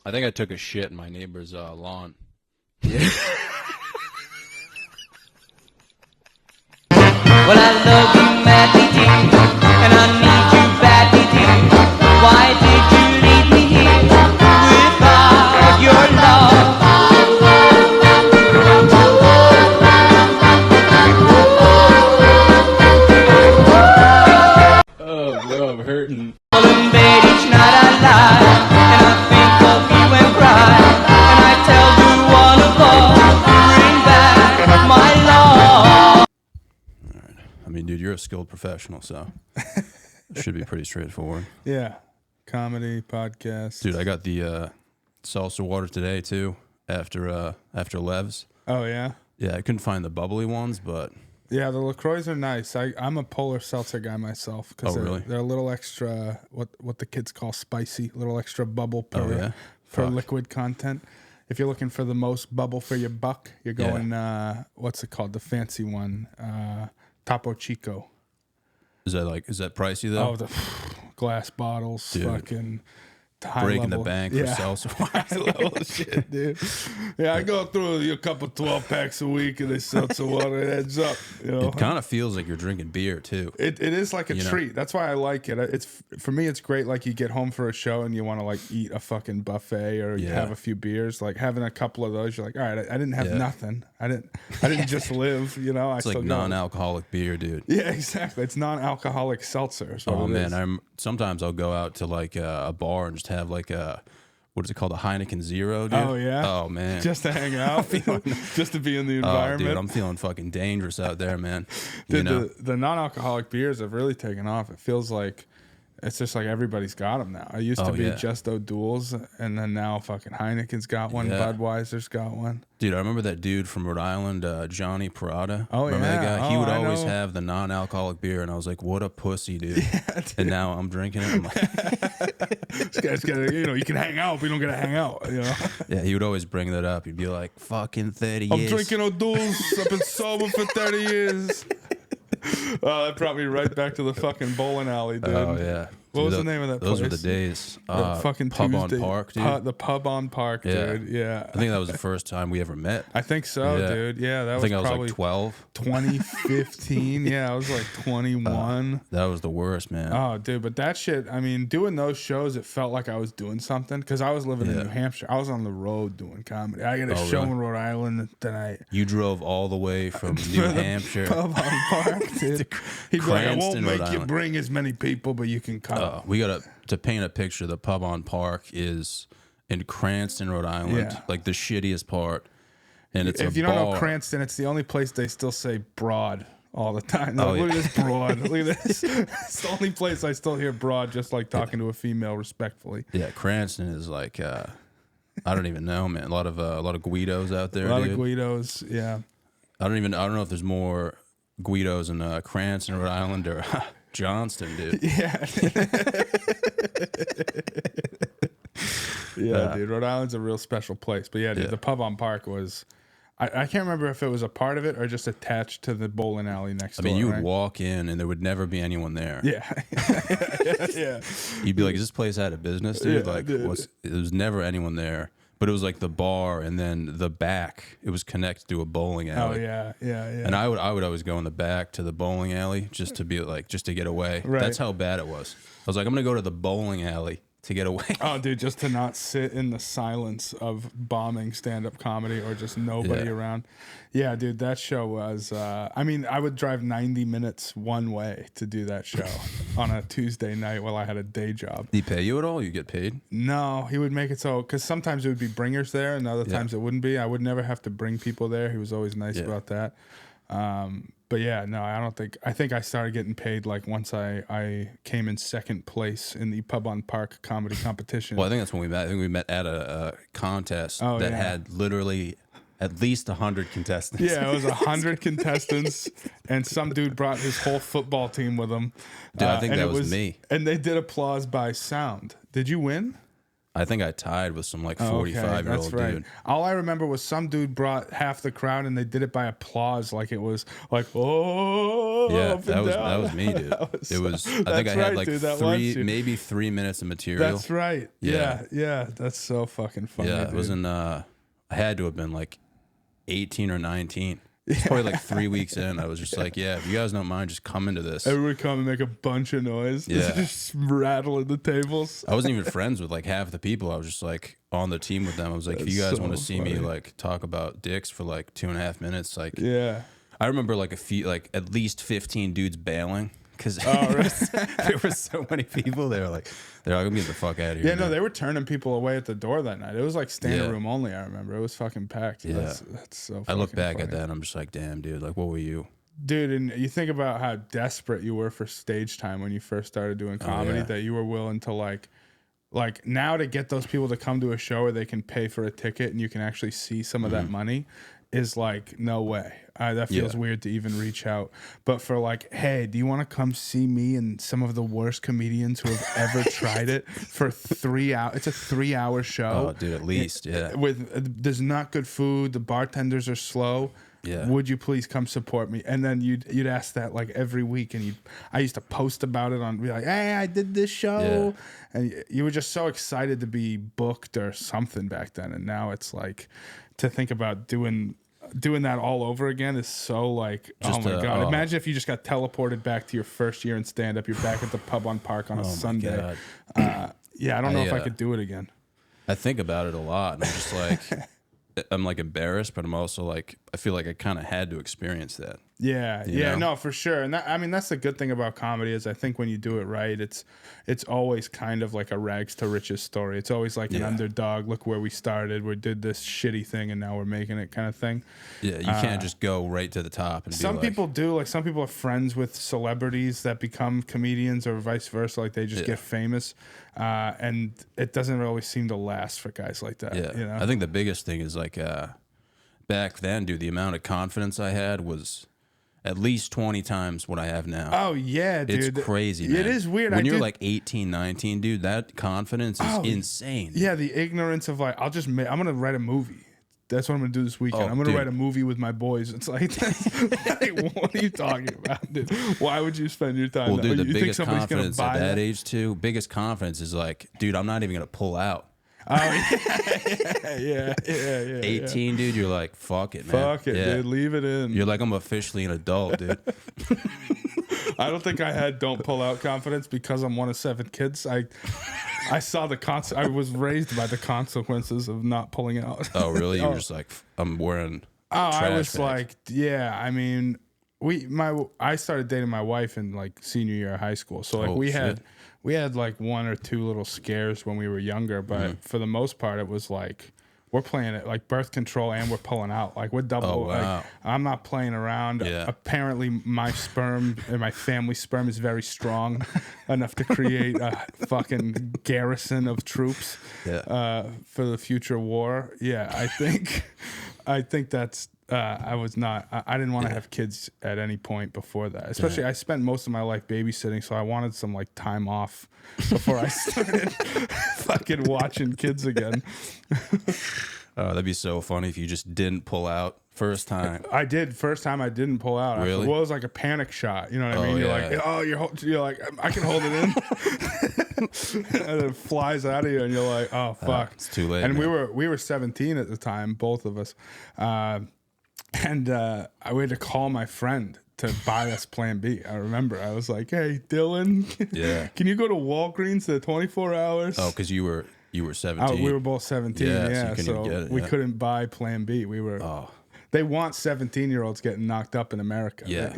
I think I took a shit in my neighbor's lawn. Well, I love you madly, dear, and I need you badly, dear. Why did you leave me here without your love? Oh, bro, I'm hurting. In bed each night I lie, and I think of you and cry, and I tell the one above, bring back my love. All right. I mean, dude, you're a skilled professional, so it should be pretty straightforward. Yeah. Comedy, podcast. Dude, I got the seltzer water today, too, after Lev's. Oh, yeah? Yeah, I couldn't find the bubbly ones, but... Yeah, the LaCroix are nice. I'm a polar seltzer guy myself. Oh, really? They're a little extra, what the kids call spicy, a little extra bubble per liquid content. If you're looking for the most bubble for your buck, you're going, what's it called? The fancy one, Topo Chico. Is that pricey, though? Oh, the glass bottles, dude. Fucking high Breaking level. the bank for seltzer water. High level shit, dude. Yeah, I go through a couple 12 packs a week of this seltzer water. It adds up. You know? It kind of feels like you're drinking beer, too. It is like a treat. That's why I like it. It's for me. It's great. Like you get home for a show and you want to like eat a fucking buffet or you have a few beers. Like having a couple of those, you're like, all right, I didn't have nothing. I didn't just live. You know, It's like non-alcoholic beer, dude. Yeah, exactly. It's non-alcoholic seltzer. Oh man, sometimes I'll go out to like a bar and just have like a, what is it called, a Heineken Zero, dude? Oh yeah. Oh man, just to hang out, just to be in the environment. Oh, dude, I'm feeling fucking dangerous out there, man. Dude, the non-alcoholic beers have really taken off. It feels like it's just like everybody's got them now. It used to be just O'Doul's, and then now fucking Heineken's got one. Budweiser's got one. Dude, I remember that dude from Rhode Island, Johnny Parada. Oh, remember that guy? Oh, he would always have the non-alcoholic beer, and I was like, what a pussy, dude. Yeah, dude. And now I'm drinking it. I'm like, this guy's gotta, you can hang out, but you don't gotta hang out, you know? Yeah, he would always bring that up. He'd be like, fucking 30 years. I'm drinking O'Doul's. I've been sober for 30 years. That brought me right back to the fucking bowling alley, dude. Oh, yeah. What was the name of that place? Those were the days. Fucking Pub Tuesday. on Park, dude. The Pub on Park, dude. Yeah. I think that was the first time we ever met. I think so, dude. Yeah, that was I probably was like 12. 2015. Yeah, I was like 21. That was the worst, man. Oh, dude, but that shit, I mean, doing those shows, it felt like I was doing something because I was living in New Hampshire. I was on the road doing comedy. I got a show in Rhode Island tonight. You drove all the way from New Hampshire. Pub on Park, dude. He'd be like, I won't make you Island. bring as many people, but you can come. We got to paint a picture. The Pub on Park is in Cranston, Rhode Island, like the shittiest part. And it's if you don't know Cranston, it's the only place they still say broad all the time. Look at this broad. Look at this. It's the only place I still hear broad, just like talking to a female respectfully. Yeah, Cranston is like I don't even know, man. A lot of Guidos out there. A lot of Guidos, yeah. I don't know if there's more Guidos in Cranston, Rhode Island, or Johnston, dude. Yeah. Yeah, dude. Rhode Island's a real special place. But yeah, dude, the Pub on Park was... I can't remember if it was a part of it or just attached to the bowling alley next door. I mean, you would walk in and there would never be anyone there. Yeah. Yeah. You'd be like, is this place out of business, dude? Yeah, like, dude. There was never anyone there. But it was like the bar and then the back. It was connected to a bowling alley. Oh, yeah. And I would always go in the back to the bowling alley just to get away. Right. That's how bad it was. I was like, I'm going to go to the bowling alley to get away. Oh, dude, just to not sit in the silence of bombing stand-up comedy or just nobody around. Yeah, dude, that show was... I mean, I would drive 90 minutes one way to do that show on a Tuesday night while I had a day job. Did he pay you at all? You get paid? No, he would make it so... Because sometimes it would be bringers there and other times it wouldn't be. I would never have to bring people there. He was always nice about that. But yeah, no, I think I started getting paid like once I came in second place in the Pub on Park comedy competition. Well, I think that's when we met. I think we met at a contest that had literally at least 100 contestants. Yeah, it was 100 contestants, and some dude brought his whole football team with him. Dude, I think that was me. And they did applause by sound. Did you win? I think I tied with some like Oh, okay, 45-year-old that's right. dude. All I remember was some dude brought half the crowd, and they did it by applause, like it was like, oh, Yeah, up and down. that was me, dude. It was. I think I had like maybe 3 minutes of material. That's right. Yeah. That's so fucking funny. Yeah, dude. it was in. I had to have been like 18 or 19. It's probably like 3 weeks in. I was just like, yeah, if you guys don't mind, just come into this. Everyone come and make a bunch of noise. Yeah. Just rattling the tables. I wasn't even friends with like half the people. I was just like on the team with them. I was like, if you guys so want to see me funny. like talk about dicks for like 2.5 minutes, like Yeah. I remember like at least 15 dudes bailing because there were so many people. They're like, I'm gonna get the fuck out of here. Yeah, no, they were turning people away at the door that night. It was like standing Yeah. room only. I remember it was fucking packed. Yeah. That's so. I look fucking back funny. at that and I'm just like, damn, dude, like what were you? Dude, and you think about how desperate you were for stage time when you first started doing comedy, yeah. that you were willing to like now to get those people to come to a show where they can pay for a ticket and you can actually see some of that money is like, no way. That feels weird to even reach out. But for like, hey, do you want to come see me and some of the worst comedians who have ever tried it for 3 hours? It's a 3-hour show. Oh, dude, at least, yeah. There's not good food. The bartenders are slow. Yeah. Would you please come support me? And then you'd ask that like every week, and I used to post about it on, be like, hey, I did this show, and you were just so excited to be booked or something back then. And now it's like to think about doing that all over again is so like, oh my god! Imagine if you just got teleported back to your first year in stand up. You're back at the Pub on Park on a Sunday. Yeah, I don't know if I could do it again. I think about it a lot, and I'm just like. I'm like embarrassed, but I'm also like, I feel like I kind of had to experience that. Yeah, You know? no, for sure. And that's the good thing about comedy is I think when you do it right, it's always kind of like a rags to riches story. It's always like an underdog. Look where we started. We did this shitty thing, and now we're making it kind of thing. Yeah, you can't just go right to the top. And Some people do. Like some people are friends with celebrities that become comedians, or vice versa. Like they just get famous, and it doesn't really seem to last for guys like that. Yeah, you know? I think the biggest thing is like back then, dude, the amount of confidence I had was at least 20 times what I have now. Oh, yeah, dude. It's crazy, man. It is weird. When you're like 18, 19, dude, that confidence is insane. Yeah, the ignorance of like, I'm going to write a movie. That's what I'm going to do this weekend. Oh, I'm going to dude. write a movie with my boys. It's like, what are you talking about, dude? Why would you spend your time Well, dude, the you think biggest somebody's gonna confidence buy at that age, too, biggest confidence is like, dude, I'm not even going to pull out. Oh, yeah. 18, dude, you're like, fuck it, man. Fuck it, dude. Leave it in. You're like, I'm officially an adult, dude. I don't think I had don't pull out confidence because I'm one of 7 kids. I saw I was raised by the consequences of not pulling out. Oh, really? You were just like, I'm wearing I was bags. like, yeah, I mean, I started dating my wife in like senior year of high school. So like we had like 1 or 2 little scares when we were younger, but for the most part it was like we're playing it like birth control and we're pulling out. Like we're double. Oh, wow. Like, I'm not playing around. Yeah. Apparently my sperm and my family's sperm is very strong enough to create a fucking garrison of troops for the future war. Yeah, I think that's I didn't want to have kids at any point before that. Especially I spent most of my life babysitting, so I wanted some like time off before I started fucking watching kids again. Oh, that'd be so funny if you just didn't pull out first time. I did. First time I didn't pull out. Really? Well, it was like a panic shot. You know what I mean? You're like, oh, you're like, I can hold it in. And it flies out of you, and you're like, oh, fuck. It's too late. And man. we were 17 at the time, both of us. And we had to call my friend to buy us Plan B. I remember. I was like, hey, Dylan, can you go to Walgreens to 24 hours? Oh, because you were 17. We were both 17, Yeah, so you couldn't so get it, we couldn't buy Plan B. We were... They want 17-year-olds getting knocked up in America. Yeah.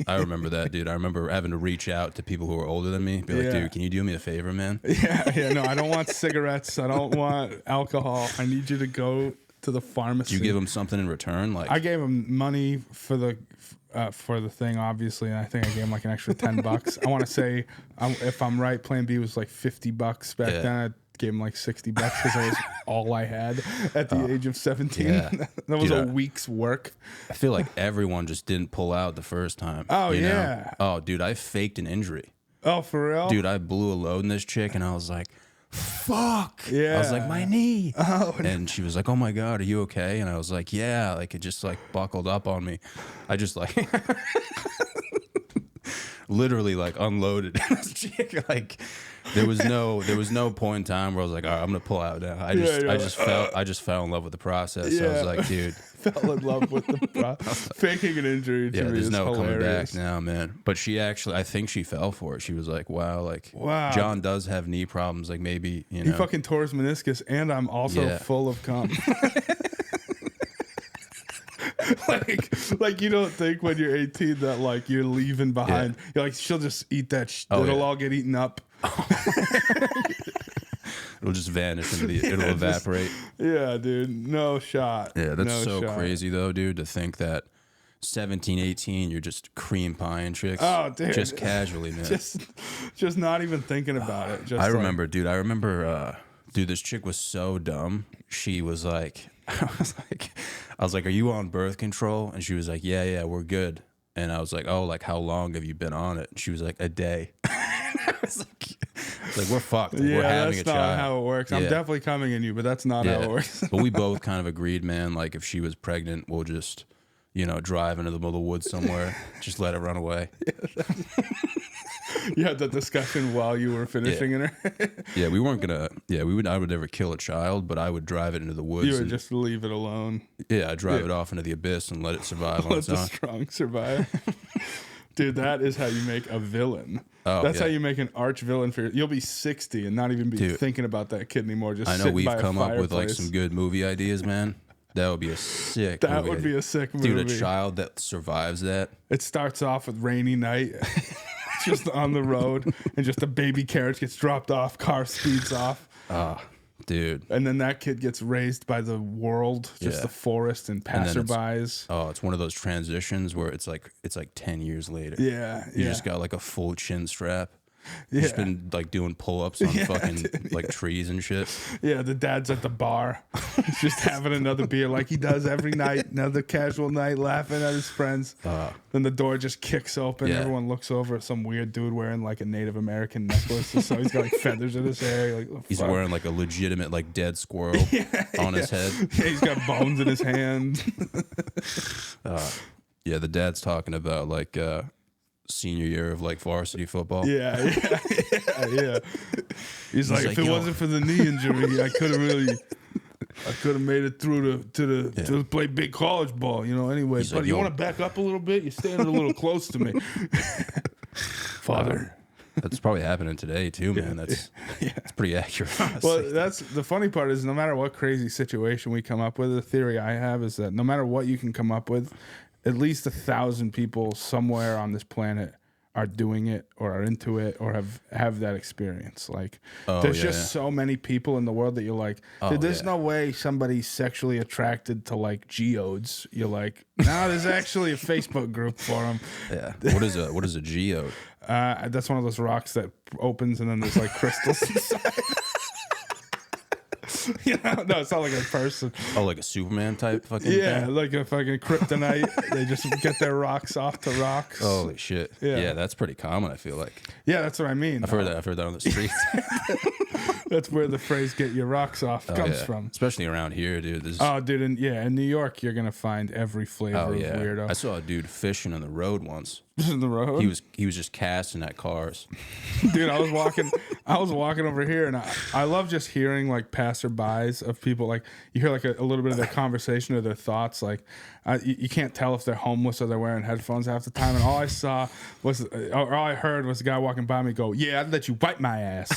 I remember that, dude. I remember having to reach out to people who were older than me. Be like, dude, can you do me a favor, man? No, I don't want cigarettes. I don't want alcohol. I need you to go to the pharmacy. Did you give them something in return? Like, I gave him money for the thing, obviously, and I think I gave him like an extra $10. I want to say, if I'm right, Plan B was like $50 back then. I gave him like $60 because that was all I had at the age of 17. Yeah. That was Dude, a week's work. I feel like everyone just didn't pull out the first time. Oh, you know? yeah. Oh, dude, I faked an injury. Oh, for real? Dude, I blew a load in this chick, and I was like, fuck. Yeah. I was like, my knee. Oh, and she was like, oh my God, are you okay? And I was like, yeah, like it just like buckled up on me. I just like literally like unloaded this chick. Like there was no point in time where I was like, all right, I'm gonna pull out now. I just fell in love with the process. Yeah. I was like, dude, fell in love with the faking an injury to me there's is no hilarious. coming back now, man. But she actually, I think she fell for it. She was like, wow, John does have knee problems. Like maybe, you know. He fucking tore his meniscus, and I'm also full of cum. like you don't think when you're 18 that like you're leaving behind. Yeah. You're like, she'll just eat that. It'll all get eaten up. It'll just vanish into it'll evaporate. Yeah, dude. No shot. Yeah, that's crazy though, dude, to think that 17, 18, you're just cream pieing chicks. Oh, dude. Just casually, man. just not even thinking about it. Just I remember, dude, this chick was so dumb. She was like, I was like, are you on birth control? And she was like, yeah, we're good. And I was like, oh, like how long have you been on it? And she was like, a day. I was like, we're fucked. Like, yeah, we're having that's a not child. how it works. I'm definitely coming in you, but that's not how it works. But we both kind of agreed, man, like if she was pregnant, we'll just, drive into the middle of the woods somewhere, just let it run away. You had that discussion while you were finishing in her. Yeah, we weren't gonna. Yeah, I would never kill a child, but I would drive it into the woods. You would just leave it alone. Yeah, I'd drive it off into the abyss and let it survive on its own. Let the strong survive. Dude, that is how you make a villain. Oh, that's how you make an arch villain for you'll be 60 and not even be thinking about that kid anymore. Just I know we've come up with like some good movie ideas, man. That would be a sick movie. That would be a sick movie. Dude, a child that survives that. It starts off with rainy night. Just on the road, and just a baby carriage gets dropped off, car speeds off. Dude. And then that kid gets raised by the world, just the forest and passerbys. It's one of those transitions where it's like 10 years later. Yeah. You just got like a full chin strap. You've just been like doing pull-ups on like trees and shit. Yeah, the dad's at the bar. He's just having another beer like he does every night. Another casual night, laughing at his friends. Then the door just kicks open. Yeah. Everyone looks over at some weird dude wearing like a Native American necklace. Or so he's got like feathers in his hair. Like, he's wearing like a legitimate like dead squirrel on his head. Yeah, he's got bones in his hand. Yeah, the dad's talking about like senior year of like varsity football. Yeah. He's like, if it wasn't for the knee injury, I could have made it through to play big college ball, anyway. He's But like, you want to back up a little bit? You're standing a little close to me. Father. That's probably happening today too, man. That's pretty accurate. Honestly. Well, that's the funny part is no matter what crazy situation we come up with, the theory I have is that no matter what you can come up with, at least 1,000 people somewhere on this planet are doing it or are into it or have that experience. Like, there's just so many people in the world that you're like, dude, there's no way somebody's sexually attracted to like geodes. You're like, no, there's actually a Facebook group for them. Yeah. What is a geode? That's one of those rocks that opens and then there's like crystals inside. No, it's not like a person. Oh, like a Superman type fucking thing? Like a fucking kryptonite. They just get their rocks off to rocks. Holy shit. Yeah, that's pretty common, I feel like. Yeah, that's what I mean. I've heard that on the streets. That's where the phrase "get your rocks off" comes from. Especially around here, dude. Dude, in New York, you're gonna find every flavor of weirdo. I saw a dude fishing on the road once. In the road? He was just casting at cars. Dude, I was walking over here, and I love just hearing like passerbys of people. Like you hear like a little bit of their conversation or their thoughts. Like you can't tell if they're homeless or they're wearing headphones half the time. And all I heard was the guy walking by me go, "Yeah, I'd let you wipe my ass."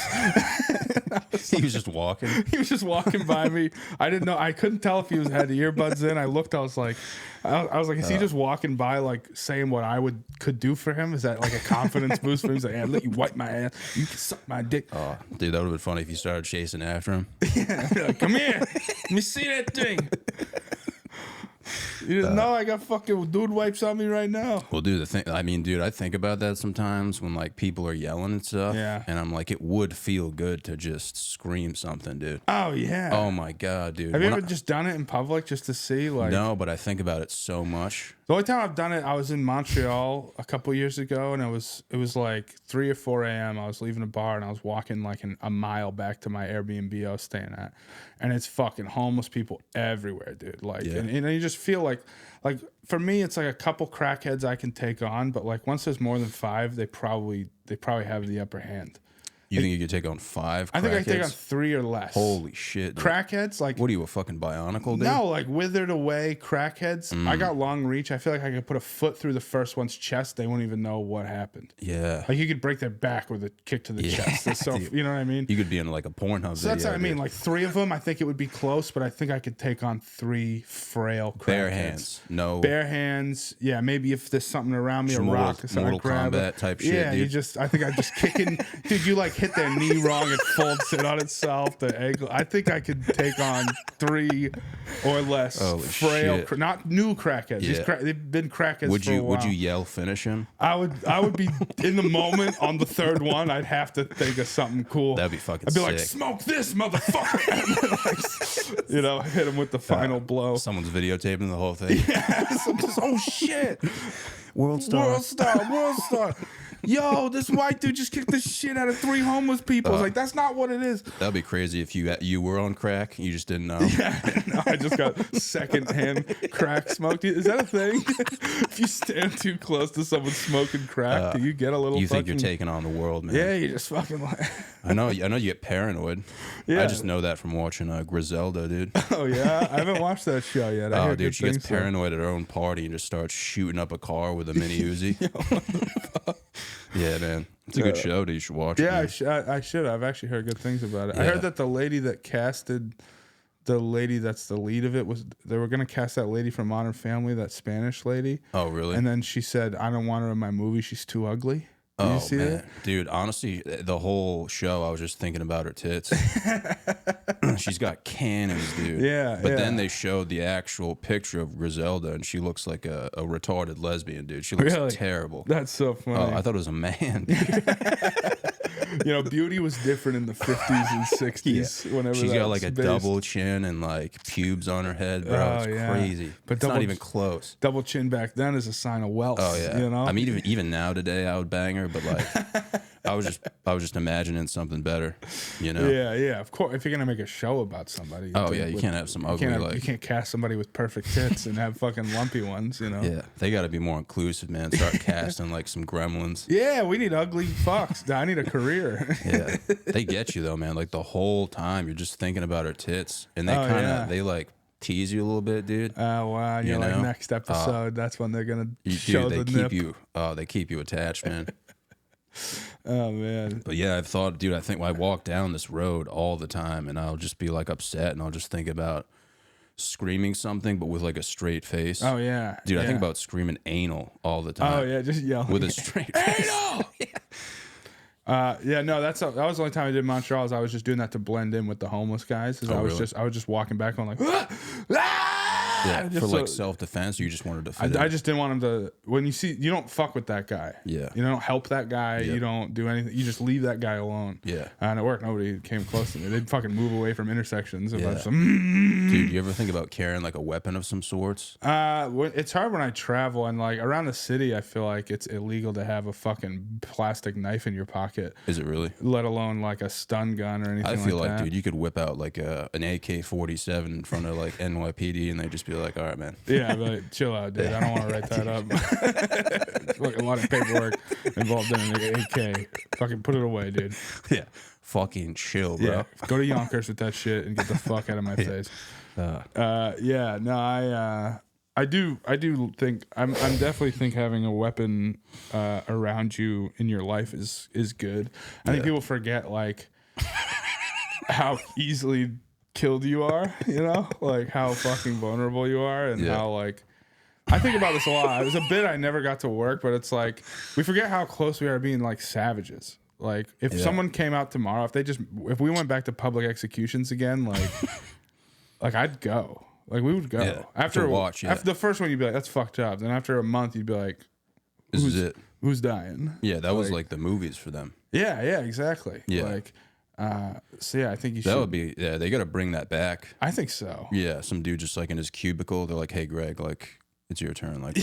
He was just walking. He was just walking by me. I didn't know. I couldn't tell if he had the earbuds in. I looked. I was like, is he just walking by like saying what I could do for him? Is that like a confidence boost for him? He's like, I'll let you wipe my ass. You can suck my dick. Oh, dude, that would have been funny if you started chasing after him. Yeah, like, come here. Let me see that thing. You didn't know I got fucking dude wipes on me right now. Well, dude, I think about that sometimes when like people are yelling and stuff. Yeah. And I'm like, it would feel good to just scream something, dude. Oh yeah. Oh my god, dude. Have you ever just done it in public just to see? Like, no, but I think about it so much, The only time I've done it, I was in Montreal a couple years ago, and it was like 3 or 4 a.m. I was leaving a bar, and I was walking like a mile back to my Airbnb I was staying at, and it's fucking homeless people everywhere, dude. Like, and you just feel like for me, it's like a couple crackheads I can take on, but like once there's more than 5, they probably have the upper hand. You think you could take on 5 crackheads? I think I can take on 3 or less. Holy shit. Dude. Crackheads, like... What are you, a fucking bionicle, dude? No, like withered away crackheads. I got long reach. I feel like I could put a foot through the first one's chest. They won't even know what happened. Yeah. Like you could break their back with a kick to the chest. It's so, you know what I mean? You could be in like a Pornhub So that's what I mean. Like 3 of them, I think it would be close, but I think I could take on 3 frail crackheads. Bare hands. No. Bare hands. Yeah, maybe if there's something around me, a rock or something. Mortal Kombat type shit, yeah, dude. I think I just kicking... Dude, you like hit their knee wrong. It folds it on itself. The ankle. I think I could take on 3 or less frail, not new crackheads. Yeah. They've been crackheads for a while. Would you yell finish him? I would be in the moment on the 3rd one. I'd have to think of something cool. That'd be fucking I'd be sick. like, smoke this, motherfucker. And then, like, you know, hit him with the final blow. Someone's videotaping the whole thing. Yeah. Oh shit. World star. Yo, this white dude just kicked the shit out of 3 homeless people. It's like, that's not what it is. That'd be crazy if you were on crack, you just didn't know. Yeah, no, I just got secondhand crack smoked. Is that a thing? If you stand too close to someone smoking crack, do you get a little? You think you're taking on the world, man? Yeah, you just fucking like. I know you get paranoid. Yeah. I just know that from watching Griselda, dude. Oh yeah, I haven't watched that show yet. I hear dude, good she gets things, paranoid at her own party and just starts shooting up a car with a mini Uzi. Yeah, man, it's a good show. Dude, you should watch it. Yeah, Man. I should. I've actually heard good things about it. Yeah. I heard that the lady that casted the lady that's the lead of it was they were gonna cast that lady from Modern Family, that Spanish lady. Oh, really? And then she said, "I don't want her in my movie. She's too ugly." Did you see that? Dude, honestly, the whole show, I was just thinking about her tits. She's got cannons, dude. Yeah, But then they showed the actual picture of Griselda, and she looks like a retarded lesbian, dude. She looks terrible. That's so funny. Oh, I thought it was a man. You know, beauty was different in the 50s and 60s. Whenever She's got like a based. double chin and like pubes on her head, bro. Oh, It's yeah. crazy. But It's not even close. Double chin back then is a sign of wealth. Oh yeah. You know? I mean, even now today, I would bang her, but like, I was just imagining something better, you know? Yeah. Of course, if you're gonna make a show about somebody. You can't have some ugly you can't cast somebody with perfect tits and have fucking lumpy ones. You know? Yeah, they got to be more inclusive, man. Start casting like some gremlins. Yeah, we need ugly fucks. I need a career. Yeah, they get you though, man. Like the whole time, you're just thinking about her tits, and they like tease you a little bit, dude. Oh wow! You're like, next episode, that's when they're gonna show the nip. They keep you attached, man. Oh man. But yeah, I've thought, dude, I think I walk down this road all the time, and I'll just be like upset, and I'll just think about screaming something, but with like a straight face. Oh yeah, dude, I think about screaming anal all the time. Oh yeah, just yelling with a straight face. Anal. No, that was the only time I did Montreal. Is I was just doing that to blend in with the homeless guys. I was just walking back on like, yeah, for like self defense. You just wanted to fit I just didn't want him to. When you don't fuck with that guy. Yeah, you don't help that guy. Yep. You don't do anything. You just leave that guy alone. Yeah, and it worked. Nobody came close to me. They'd fucking move away from intersections. And Dude, you ever think about carrying like a weapon of some sorts? It's hard when I travel and like around the city. I feel like it's illegal to have a fucking plastic knife in your pocket. Is it really? Let alone like a stun gun or anything. I feel like, that. dude, you could whip out like an AK-47 in front of like NYPD, and they just be like, "All right, man." Yeah, but chill out, dude. I don't want to write that up. Like a lot of paperwork involved in an AK. Fucking put it away, dude. Yeah, fucking chill, bro. Yeah, go to Yonkers with that shit and get the fuck out of my face. I do think I'm definitely think having a weapon around you in your life is good. I think people forget like how easily killed you are, you know, like how fucking vulnerable you are, and how like I think about this a lot. It was a bit I never got to work, but it's like we forget how close we are to being like savages. Like if someone came out tomorrow, if we went back to public executions again, like like I'd go. Like we would go. Yeah, after the first one you'd be like, that's fucked up. Then after a month you'd be like, this is it. Who's dying? Yeah, that was like the movies for them. Yeah, exactly. Yeah. Like so yeah, I think you should. That would be they got to bring that back. I think so. Yeah, some dude just like in his cubicle. They're like, "Hey, Greg, like it's your turn. Like,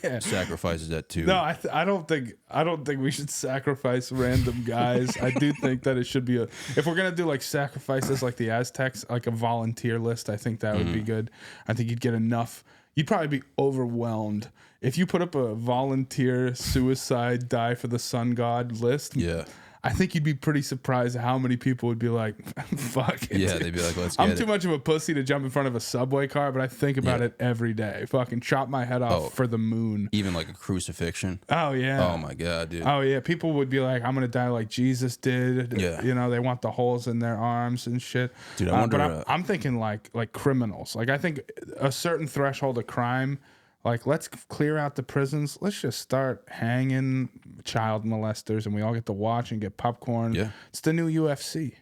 Yeah. sacrifices that too. No, I don't think we should sacrifice random guys. I do think that it should be if we're gonna do like sacrifices like the Aztecs, like a volunteer list. I think that would be good. I think you'd get enough. You'd probably be overwhelmed if you put up a volunteer suicide die for the sun god list. Yeah. I think you'd be pretty surprised how many people would be like, fuck it. Yeah, they'd be like, let's get I'm it. too much of a pussy to jump in front of a subway car, but I think about it every day. Fucking chop my head off for the moon. Even like a crucifixion. Oh, yeah. Oh, my God, dude. Oh, yeah. People would be like, I'm going to die like Jesus did. Yeah. You know, they want the holes in their arms and shit. Dude, I wonder... But I'm thinking like criminals. Like, I think a certain threshold of crime... Like, let's clear out the prisons. Let's just start hanging child molesters, and we all get to watch and get popcorn. Yeah. It's the new UFC.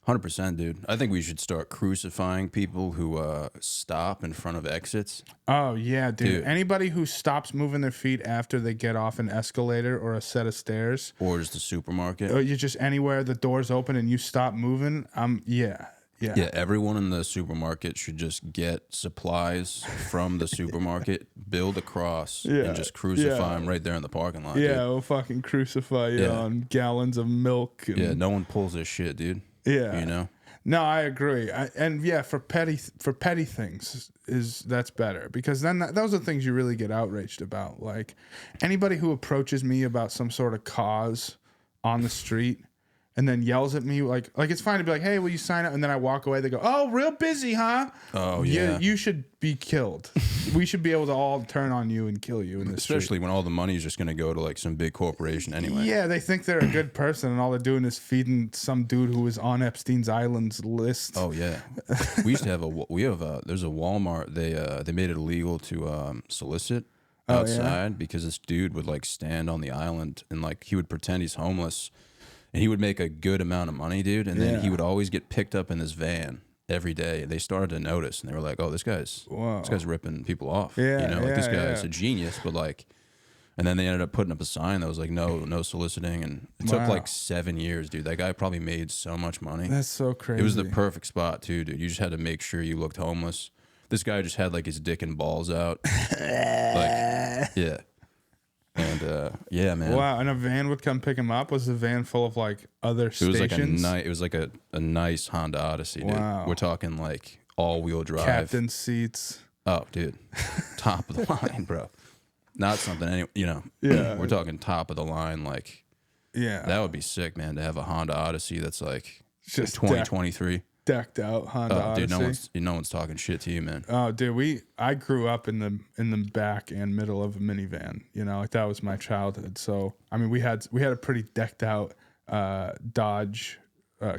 100%, dude. I think we should start crucifying people who stop in front of exits. Oh, yeah, dude. Anybody who stops moving their feet after they get off an escalator or a set of stairs. Or just the supermarket. Or you just anywhere the door's open and you stop moving. Yeah. Yeah, everyone in the supermarket should just get supplies from the supermarket, build a cross, and just crucify them right there in the parking lot. Yeah, dude. we'll fucking crucify you on gallons of milk. And, Yeah, no one pulls this shit, dude. Yeah. You know? No, I agree. For petty things that's better, because then those are the things you really get outraged about. Like anybody who approaches me about some sort of cause on the street and then yells at me like it's fine to be like, hey, will you sign up? And then I walk away. They go, oh, real busy, huh? Oh, yeah. You should be killed. We should be able to all turn on you and kill you in this Especially street. when all the money is just going to go to like some big corporation anyway. Yeah, they think they're a good person, and all they're doing is feeding some dude who was on Epstein's Island's list. Oh yeah, we used to have there's a Walmart. They made it illegal to solicit outside because this dude would like stand on the island and like he would pretend he's homeless. And he would make a good amount of money, dude. And then he would always get picked up in this van every day. They started to notice, and they were like, "Oh, this guy's ripping people off." Yeah, you know, like this guy's yeah. a genius. But like, and then they ended up putting up a sign that was like, "No soliciting." And it took like 7 years, dude. That guy probably made so much money. That's so crazy. It was the perfect spot too, dude. You just had to make sure you looked homeless. This guy just had like his dick and balls out. Yeah. And yeah, man. Wow, and a van would come pick him up. Was the van full of like other stations? It was like a nice Honda Odyssey, dude. Wow. We're talking like all-wheel drive. Captain seats. Oh, dude. Top of the line, bro. Not something Yeah. We're talking top of the line, like Yeah. that would be sick, man, to have a Honda Odyssey that's like Just 2023. Decked out Honda Odyssey. Dude, no one's talking shit to you, man. Oh, dude, I grew up in the back and middle of a minivan. You know, like that was my childhood. So I mean, we had a pretty decked out Dodge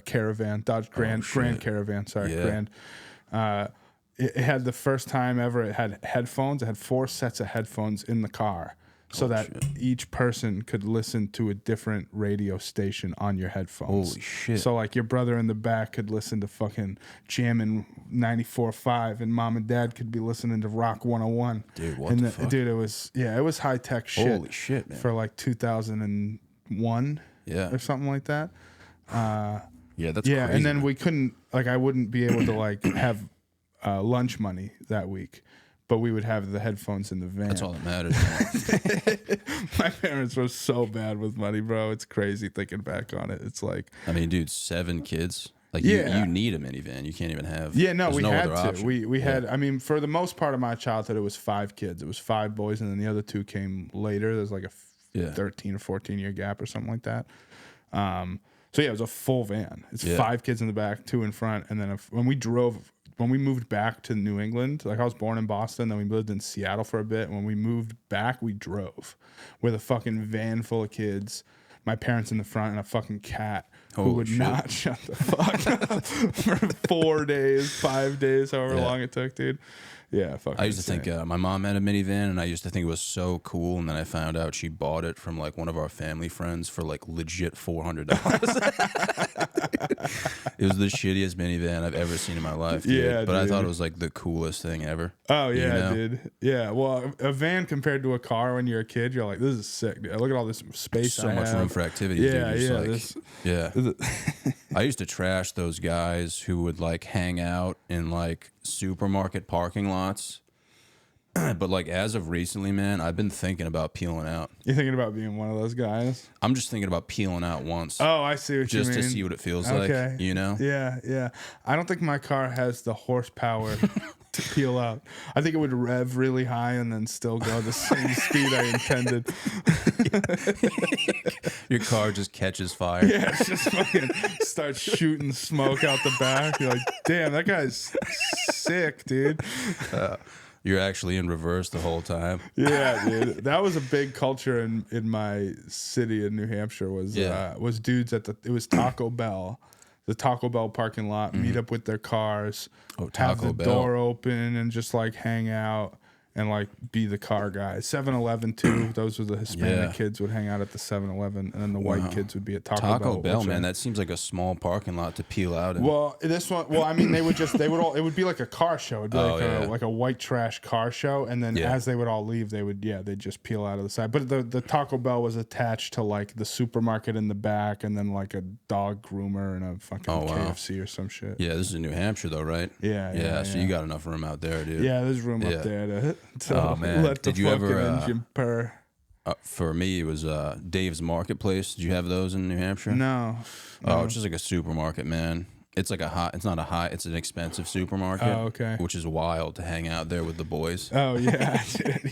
Caravan, Dodge Grand Caravan. Sorry, Yeah. Grand. It had the first time ever. It had headphones. It had 4 sets of headphones in the car, so that each person could listen to a different radio station on your headphones. Holy shit. So like your brother in the back could listen to fucking jamming 94.5, and mom and dad could be listening to Rock 101. Dude, what the fuck? Dude, it was high tech shit. Holy shit, man. For like 2001 or something like that. Yeah, that's Yeah, crazy, and then man. we couldn't, like, I wouldn't be able to like have lunch money that week, but we would have the headphones in the van. That's all that matters, man. My parents were so bad with money, bro. It's crazy thinking back on it. It's like, I mean, dude, 7 kids. Like, Yeah. you need a minivan. You can't even have. yeah, no, there's we had other to. option. We had. I mean, for the most part of my childhood, it was 5 kids. It was 5 boys, and then the other 2 came later. There's like a 13 or 14 year gap or something like that. So yeah, it was a full van. It's 5 kids in the back, 2 in front, and then when we moved back to New England, like I was born in Boston, then we lived in Seattle for a bit. When we moved back, we drove with a fucking van full of kids, my parents in the front, and a fucking cat who would not shut the fuck up for 4 days, 5 days, however long it took, dude. Yeah, fucking I used to think my mom had a minivan, and I used to think it was so cool. And then I found out she bought it from like one of our family friends for like legit $400. It was the shittiest minivan I've ever seen in my life, dude. Yeah, but I dude. thought it was like the coolest thing ever. Oh yeah, you know? dude. Yeah. Well, a van compared to a car when you're a kid, you're like, this is sick, dude. Look at all this space. So I much have. room for activities. Yeah, dude. Just yeah. I used to trash those guys who would like hang out in like supermarket parking lots But like as of recently, man, I've been thinking about peeling out. You're thinking about being one of those guys? I'm just thinking about peeling out once. Oh, I see what you mean. Just to see what it feels Okay. like, you know? Yeah, yeah. I don't think my car has the horsepower to peel out. I think it would rev really high and then still go the same speed I intended. Your car just catches fire. Yeah, it's just fucking starts shooting smoke out the back. You're like, damn, that guy's sick, dude. You're actually in reverse the whole time. Yeah, dude. That was a big culture in my city in New Hampshire was dudes it was Taco Bell. The Taco Bell parking lot, meet up with their cars, have the door open and just like hang out and like be the car guys. 7-Eleven too. Those were the Hispanic kids would hang out at the 7-Eleven, and then the white kids would be at Taco Bell, man, that seems like a small parking lot to peel out in. Well, this one. Well, I mean, it would be like a car show. It'd be like a white trash car show, and then as they would all leave, they'd just peel out of the side. But the Taco Bell was attached to like the supermarket in the back, and then like a dog groomer and a fucking KFC or some shit. Yeah, this is in New Hampshire though, right? Yeah. So you got enough room out there, dude. Yeah, there's room up there to man, let the engine purr. For me, it was Dave's Marketplace. Did you have those in New Hampshire? No. Oh, it's just like a supermarket, man. It's like it's an expensive supermarket. Oh, okay. Which is wild to hang out there with the boys. Oh, yeah.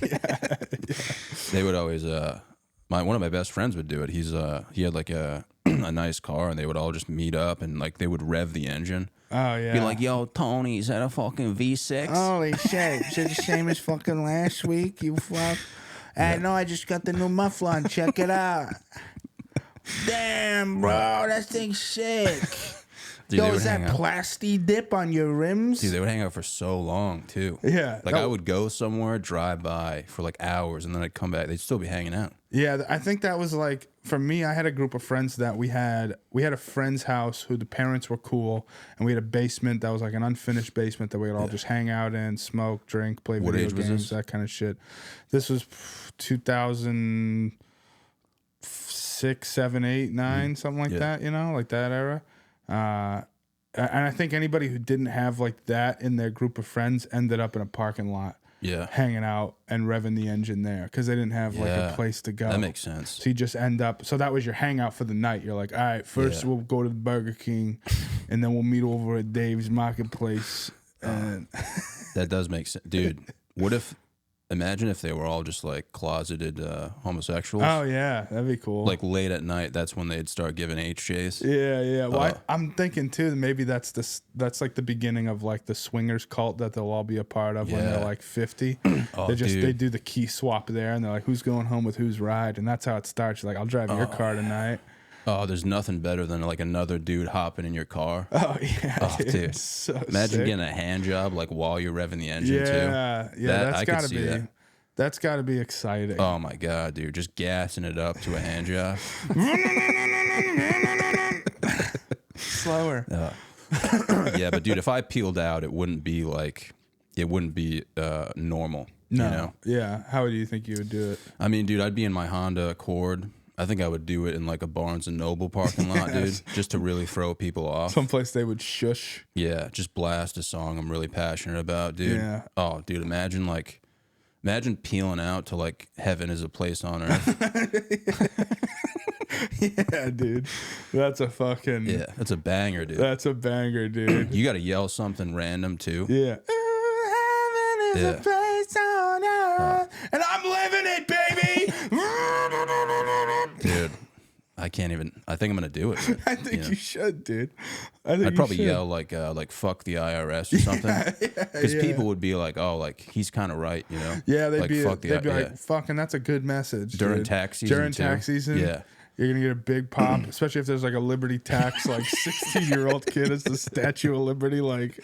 yeah. They would always, one of my best friends would do it. He had like a nice car, and they would all just meet up, and like they would rev the engine. Oh, yeah. Be like, yo, Tony, is that a fucking V6? Holy shit. Is it the same as fucking last week, you fuck? No, I just got the new muffler. Check it out. Damn, bro, that thing's sick. Dude, yo, is that plasti dip on your rims? Dude, they would hang out for so long, too. Yeah. Like, I would go somewhere, drive by for like hours, and then I'd come back. They'd still be hanging out. Yeah, I think that was like, for me, I had a group of friends that we had a friend's house who the parents were cool, and we had a basement that was like an unfinished basement that we would all just hang out in, smoke, drink, play video games, that kind of shit. This was 2006, 7, 8, 9, something like that, you know, like that era. And I think anybody who didn't have like that in their group of friends ended up in a parking lot. Yeah. Hanging out and revving the engine there because they didn't have like a place to go. That makes sense. So you just end up. So that was your hangout for the night. You're like, all right, first we'll go to the Burger King, and then we'll meet over at Dave's Marketplace. And that does make sense, dude. Imagine if they were all just like closeted homosexuals. Oh yeah, that'd be cool. Like late at night, that's when they'd start giving HJs. Yeah. Well, I'm thinking too that maybe that's like the beginning of like the swingers cult that they'll all be a part of when they're like 50. They do the key swap there, and they're like, who's going home with whose ride, and that's how it starts. You're like, I'll drive your car tonight. Oh, there's nothing better than like another dude hopping in your car. Oh yeah, dude. So imagine sick. getting a hand job like while you're revving the engine too. Yeah, that's gotta be exciting. Oh my god, dude, just gassing it up to a hand job. Slower. Yeah, but dude, if I peeled out, it wouldn't be normal. No. You know? Yeah. How do you think you would do it? I mean, dude, I'd be in my Honda Accord. I think I would do it in like a Barnes and Noble parking lot, dude, just to really throw people off. Someplace they would shush. Yeah, just blast a song I'm really passionate about, dude. Yeah. Oh, dude, imagine peeling out to like heaven is a place on earth. Yeah, dude. That's a fucking... Yeah, that's a banger, dude. That's a banger, dude. You got to yell something random, too. Yeah. Heaven is a place on earth, and I'm living it, baby! Dude, I can't even... I think I'm going to do it. Dude. I think you should, dude. I'd probably yell like fuck the IRS or something. Because people would be like, oh, like, he's kind of right, you know? Yeah, they'd like, be fuck like, fucking, that's a good message, during dude. tax season, During tax season? Yeah. You're going to get a big pop, especially if there's like a Liberty tax, like 16-year-old kid is the Statue of Liberty, like,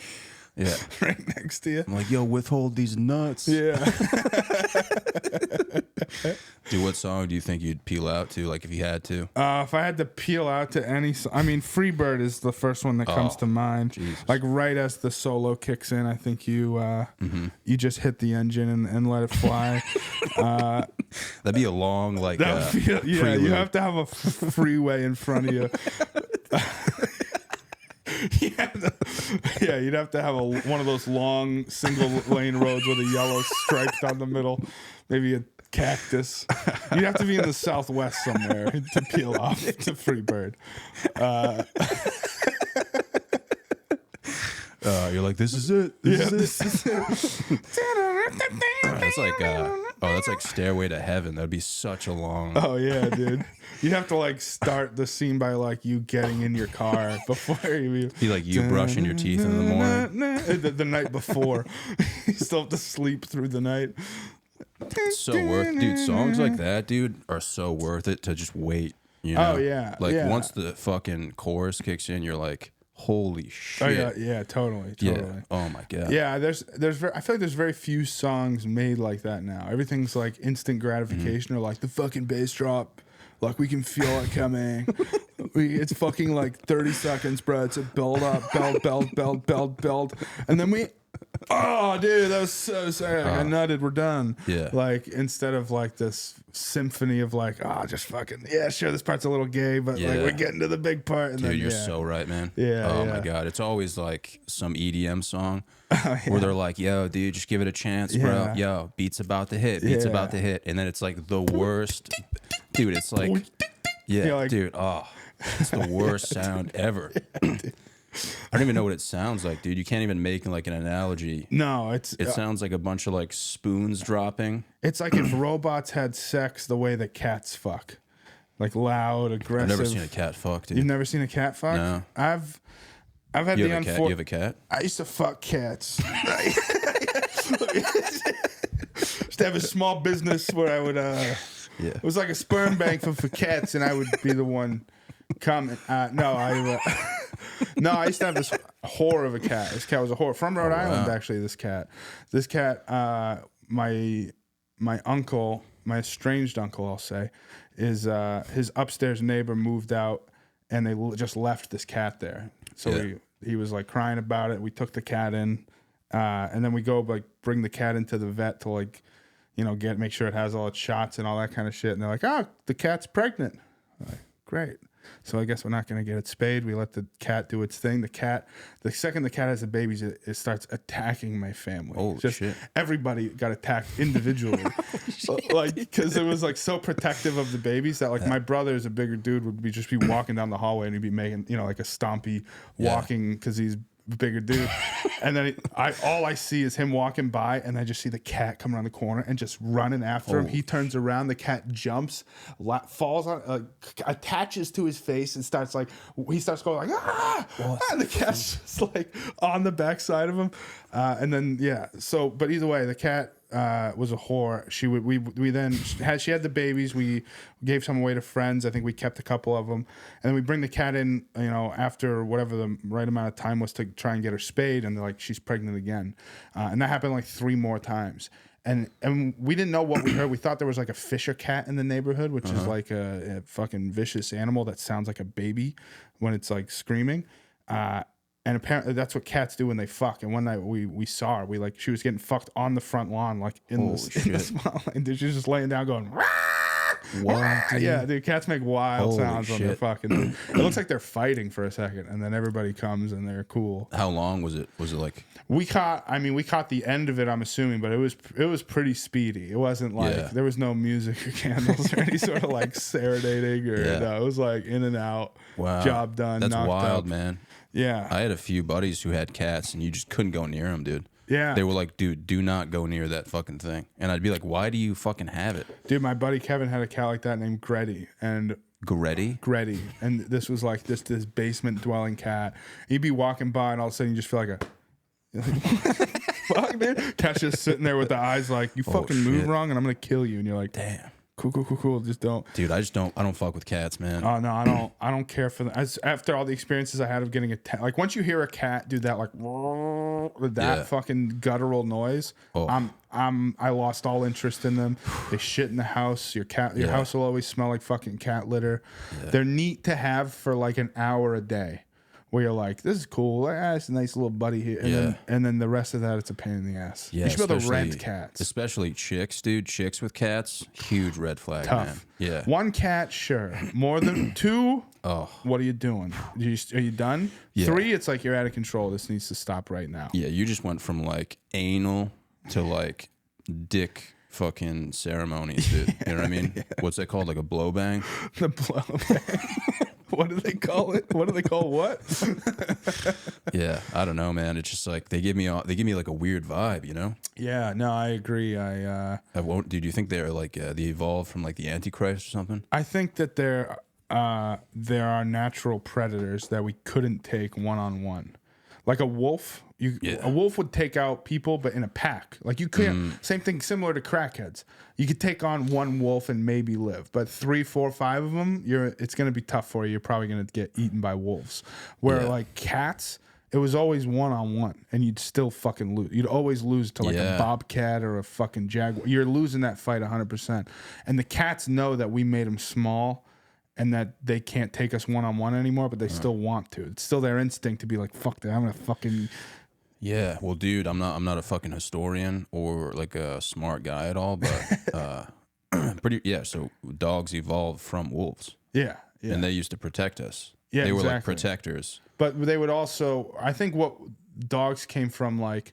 right next to you. I'm like, yo, withhold these nuts. Yeah. Dude, what song do you think you'd peel out to, like, if you had to? If I had to peel out to any song, I mean, Freebird is the first one that comes to mind. Jesus. Like, right as the solo kicks in, I think you you just hit the engine and let it fly. That'd be a long, like, you have to have a freeway in front of you. Yeah, you'd have to have one of those long single lane roads with a yellow stripe down the middle, maybe a cactus. You'd have to be in the Southwest somewhere to peel off to Freebird. You're like, this is it. This is it. That's like Stairway to Heaven. That'd be such a long. Oh yeah, dude. You'd have to like start the scene by like you getting in your car before you Be like you brushing your teeth in the morning. the night before. You still have to sleep through the night. It's so worth, dude. Songs like that, dude, are so worth it to just wait. You know? Oh yeah, Like yeah. once the fucking chorus kicks in, you're like, holy shit. Oh yeah, totally. Yeah. Oh my god. Yeah, I feel like there's very few songs made like that now. Everything's like instant gratification or like the fucking bass drop. Like we can feel it coming. It's fucking like 30 seconds, bro. It's a build up, build. And then oh dude, that was so sad. I nutted, we're done. Yeah. Like instead of like this symphony of like, just fucking, yeah, sure, this part's a little gay, but like we're getting to the big part. And Dude, then, you're so right, man. Yeah. Oh yeah. my god. It's always like some EDM song where they're like, yo, dude, just give it a chance, bro. Yo, beats about to hit. About to hit. And then it's like the worst. Dude, it's like, dude, it's the worst sound ever. I don't even know what it sounds like, dude. You can't even make like an analogy. No, it sounds like a bunch of like spoons dropping. It's like if robots had sex the way that cats fuck, like loud, aggressive. I've never seen a cat fuck, dude. You've never seen a cat fuck? No. I've had You the have a cat? You have a cat? I used to fuck cats. Used to have a small business where I would it was like a sperm bank for cats, and I would be the one coming. No, I used to have this whore of a cat. This cat was a whore from Rhode Island, actually. This cat, my uncle, my estranged uncle, I'll say, is his upstairs neighbor moved out, and they just left this cat there. So he was like crying about it. We took the cat in, and then we go like bring the cat into the vet to like, make sure it has all its shots and all that kind of shit. And they're like, the cat's pregnant. I'm like, great. So I guess we're not going to get it spayed. We let the cat do its thing. The second the cat has the babies, it starts attacking my family. Oh, shit. Everybody got attacked individually. Like, because it was like so protective of the babies that like my brother is a bigger dude would just be walking down the hallway and he'd be making, like a stompy walking because he's bigger dude. And then all I see is him walking by, and I just see the cat come around the corner and just running after him. He turns around, the cat jumps, falls on, attaches to his face, and starts going like, and the cat's just like on the backside of him. And then but either way, the cat was a whore. She had the babies. We gave some away to friends. I think we kept a couple of them, and then we bring the cat in, after whatever the right amount of time was to try and get her spayed, and they're like, she's pregnant again, and that happened like 3 more times. And we didn't know what we heard. We thought there was like a Fisher cat in the neighborhood, which is like a fucking vicious animal that sounds like a baby when it's like screaming. And apparently that's what cats do when they fuck. And one night we saw her. She was getting fucked on the front lawn, like in the small line. She was just laying down going, "Rah!" What? Dude? Yeah, dude, cats make wild sounds when they're fucking. Dude. It looks like they're fighting for a second, and then everybody comes and they're cool. How long was it? Was it like? We caught the end of it, I'm assuming, but it was pretty speedy. It wasn't like there was no music or candles or any sort of like serenading or no, it was like in and out. Wow, job done. That's wild, up. man. Yeah, I had a few buddies who had cats, and you just couldn't go near them, dude. Yeah, they were like, dude, do not go near that fucking thing. And I'd be like, why do you fucking have it? Dude, my buddy Kevin had a cat like that named Gretty, and Gretty, and this was like this basement dwelling cat. He'd be walking by, and all of a sudden you just feel like fuck, dude. Cat's just sitting there with the eyes like, you fucking move wrong, and I'm gonna kill you. And you're like, damn. Cool. Just don't, dude. I don't fuck with cats, man. Oh no, I don't care for them. After all the experiences I had of getting like once you hear a cat do that like with that fucking guttural noise, I lost all interest in them. They shit in the house. Your house will always smell like fucking cat litter. They're neat to have for like an hour a day. where you're like, this is cool. It's a nice little buddy here. And then the rest of that, it's a pain in the ass. Yeah, you should be able to rent cats. Especially chicks, dude. Chicks with cats, huge red flag, Tough. man. Yeah. One cat, sure. More than two, what are you doing? Are you done? Yeah. 3, it's like you're out of control. This needs to stop right now. Yeah, you just went from like anal to like dick fucking ceremonies, dude. You know what I mean? Yeah. What's that called? Like a blow bang? The blow bang. What do they call it? What do they call what? Yeah, I don't know, man. It's just like they give me like a weird vibe, you know? Yeah, no, I agree. I won't. Dude, do you think they're like they evolved from like the Antichrist or something? I think that there are natural predators that we couldn't take one-on-one. Like a wolf, a wolf would take out people, but in a pack. Like you can't. Same thing, similar to crackheads. You could take on one wolf and maybe live, but 3, 4, 5 of them, it's going to be tough for you. You're probably going to get eaten by wolves. Where like cats, it was always one-on-one, and you'd still fucking lose. You'd always lose to like a bobcat or a fucking jaguar. You're losing that fight 100%. And the cats know that we made them small, and that they can't take us one-on-one anymore, but they still want to. It's still their instinct to be like, fuck that, I'm gonna fucking... Yeah, well, dude, I'm not a fucking historian or like a smart guy at all, but so dogs evolved from wolves. Yeah. And they used to protect us. Yeah, they were like exactly. protectors. But they would also... I think what dogs came from, like...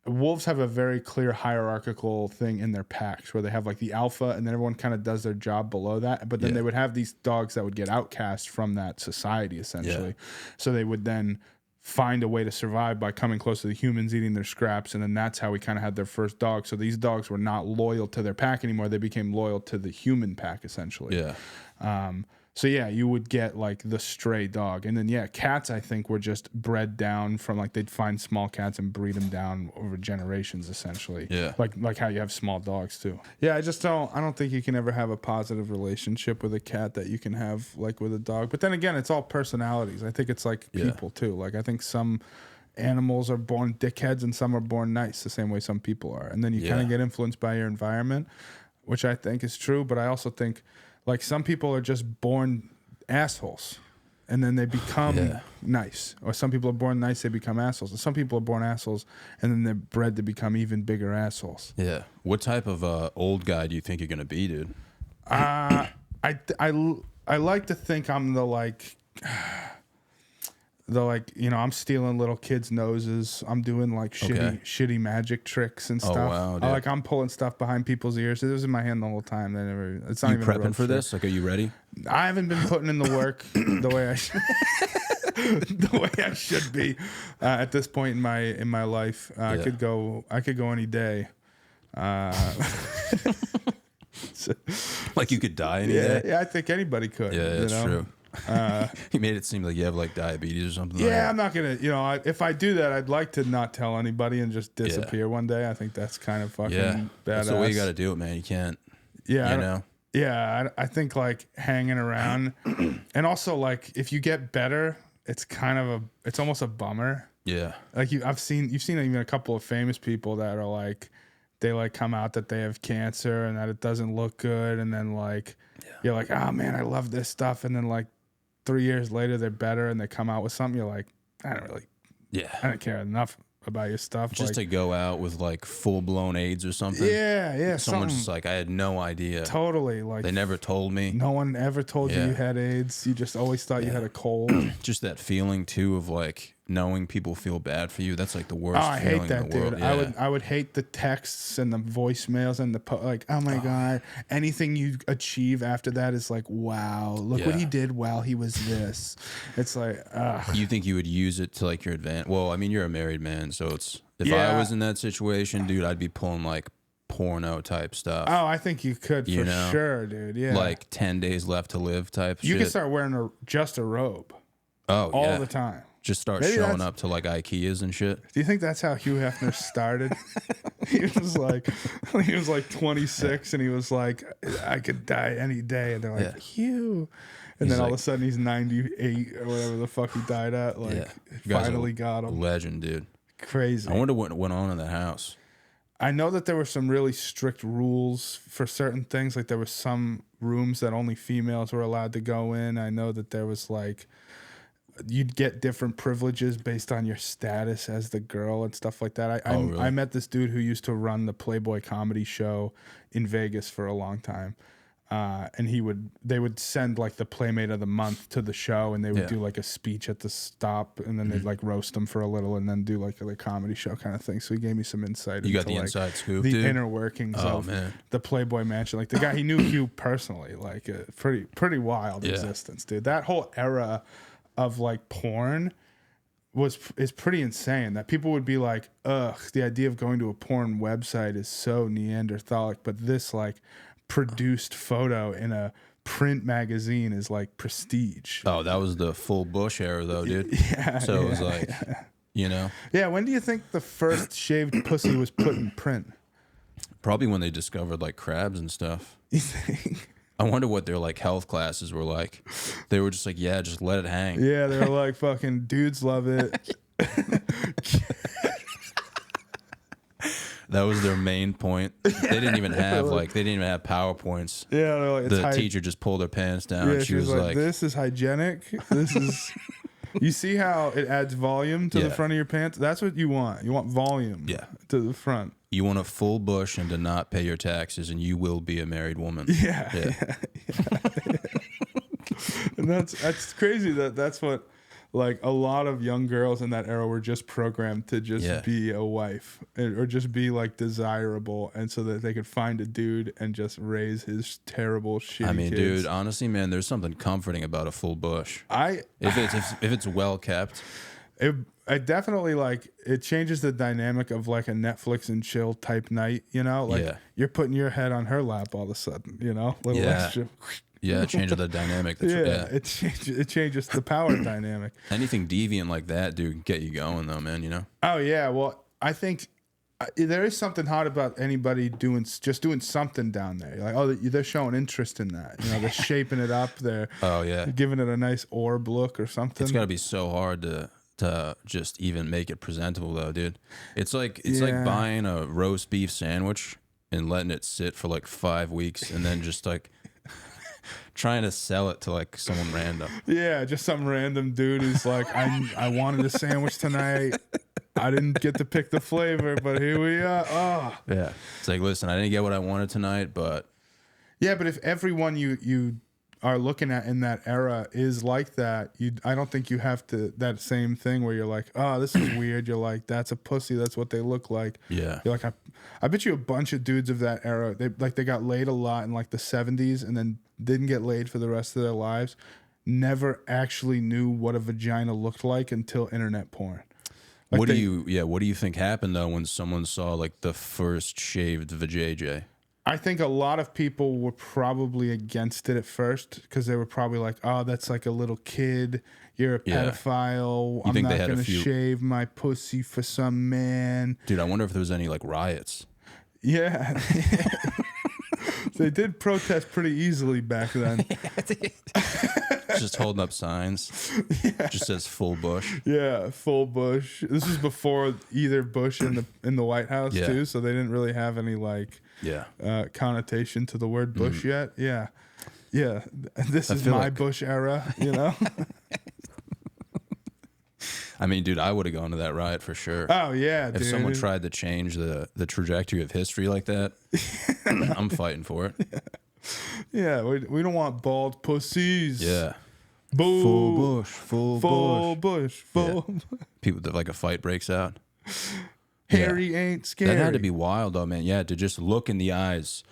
Wolves have a very clear hierarchical thing in their packs where they have like the alpha and then everyone kind of does their job below that. But then they would have these dogs that would get outcast from that society essentially. Yeah. So they would then find a way to survive by coming close to the humans, eating their scraps. And then that's how we kind of had their first dog. So these dogs were not loyal to their pack anymore. They became loyal to the human pack essentially. Yeah. So yeah, you would get like the stray dog, and then cats I think were just bred down from like they'd find small cats and breed them down over generations essentially. Yeah, like how you have small dogs too. Yeah, I don't think you can ever have a positive relationship with a cat that you can have like with a dog. But then again, it's all personalities. I think it's like people too. Like I think some animals are born dickheads and some are born nice, the same way some people are, and then you kind of get influenced by your environment, which I think is true. But I also think, like, some people are just born assholes, and then they become nice. Or some people are born nice, they become assholes. And some people are born assholes, and then they're bred to become even bigger assholes. Yeah. What type of old guy do you think you're going to be, dude? I like to think I'm the like... I'm stealing little kids' noses. I'm doing like shitty magic tricks and stuff. Oh, wow, dude. I'm pulling stuff behind people's ears. It was in my hand the whole time. It's not you even prepping for this? Like, are you ready? I haven't been putting in the work the way I should. The way I should be at this point in my life. I could go any day. Like you could die any day? Yeah, I think anybody could. Yeah, that's true. He made it seem like you have like diabetes or something. Yeah, I'm not gonna. If I do that, I'd like to not tell anybody and just disappear one day. I think that's kind of fucking badass. That's the way you got to do it, man. You can't. Yeah, you know. Yeah, I think like hanging around, and also like if you get better, it's it's almost a bummer. Yeah, like you've seen even a couple of famous people that are like, they like come out that they have cancer and that it doesn't look good, and then like you're like, oh man, I love this stuff, and then like 3 years later they're better and they come out with something, you're like, I don't care enough about your stuff. Just to go out with like full blown AIDS or something. Yeah. Someone's just like, I had no idea. Totally. Like they never told me. No one ever told you had AIDS. You just always thought you had a cold. Just that feeling too of like knowing people feel bad for you. That's like the worst I feeling hate that, in the world. Dude. Yeah. I would hate the texts and the voicemails and like, oh my God, anything you achieve after that is like, wow, look what he did while he was this. It's like, you think you would use it to like your advantage? Well, I mean, you're a married man, so it's if I was in that situation, dude, I'd be pulling like porno type stuff. Oh, I think you could for sure, dude. Yeah, like 10 days left to live type. You shit. can start wearing just a robe. Oh, all the time. Just start showing up to like IKEAs and shit. Do you think that's how Hugh Hefner started? he was like 26 and he was like, I could die any day. And they're like, Hugh. And then all of a sudden he's 98 or whatever the fuck he died at. Like, finally got him. Legend, dude. Crazy. I wonder what went on in the house. I know that there were some really strict rules for certain things. Like there were some rooms that only females were allowed to go in. I know that there was like you'd get different privileges based on your status as the girl and stuff like that. Really? I met this dude who used to run the Playboy comedy show in Vegas for a long time. And they would send like the Playmate of the Month to the show, and they would do like a speech at the stop, and then they'd like roast them for a little, and then do like a comedy show kind of thing. So he gave me some insight. You got the like, inside scoop, the dude? inner workings of the Playboy Mansion. Like the guy, he knew Hugh personally. Like a pretty wild existence, dude. That whole era of like porn is pretty insane. That people would be like, ugh, the idea of going to a porn website is so Neanderthalic, but this like produced photo in a print magazine is like prestige. Oh, that was the full Bush era though, dude. Yeah. So it was like, you know. Yeah, when do you think the first shaved pussy was put in print? Probably when they discovered like crabs and stuff. You think? I wonder what their like health classes were like. They were just like, yeah, just let it hang. Yeah, they were like, fucking dudes love it. That was their main point. They didn't even have PowerPoints. Yeah, they're like, The teacher just pulled her pants down. Yeah, she was like, this is hygienic. This is. You see how it adds volume to the front of your pants? That's what you want. You want volume to the front. You want a full bush and to not pay your taxes, and you will be a married woman. Yeah. And that's crazy that's what, like, a lot of young girls in that era were just programmed to just be a wife or just be like desirable, and so that they could find a dude and just raise his terrible shitty I mean, kids. dude, honestly, man, there's something comforting about a full bush. If it's well kept. It definitely, like, it changes the dynamic of like a Netflix and chill type night, you know? Like you're putting your head on her lap all of a sudden, you know? Little extra. Yeah, it changes the dynamic. It changes the power dynamic. Anything deviant like that, dude, can get you going though, man, you know? Oh yeah, well, I think there is something hot about anybody doing something down there. You're like, oh, they're showing interest in that. You know, they're shaping it up. They're giving it a nice orb look or something. It's got to be so hard to just even make it presentable though, dude. It's like buying a roast beef sandwich and letting it sit for like 5 weeks and then just like trying to sell it to like someone random. Yeah, just some random dude who's like, I wanted a sandwich tonight. I didn't get to pick the flavor, but here we are. Oh. Yeah. It's like, listen, I didn't get what I wanted tonight, but yeah, but if everyone you are looking at in that era is like that, I don't think you have to that same thing where you're like, oh, this is weird. You're like, that's a pussy. That's what they look like. Yeah. You're like, I bet you a bunch of dudes of that era, they got laid a lot in like the 70s and then didn't get laid for the rest of their lives. Never actually knew what a vagina looked like until internet porn. Like what do you think happened though when someone saw like the first shaved vajayjay? I think a lot of people were probably against it at first because they were probably like, oh, that's like a little kid. You're a pedophile. I'm not going to shave my pussy for some man. Dude, I wonder if there was any like riots. Yeah. They did protest pretty easily back then. Just holding up signs. Just says full bush. Yeah, full bush. This was before either Bush in the White House too, so they didn't really have any like connotation to the word Bush yet. Yeah. This is my Bush era, you know. I mean, dude, I would have gone to that riot for sure. Oh yeah, if someone tried to change the trajectory of history like that, I'm fighting for it. Yeah, we don't want bald pussies. Yeah. Boo. Full bush. People that like a fight breaks out. Harry ain't scary. That had to be wild though, man. Yeah, to just look in the eyes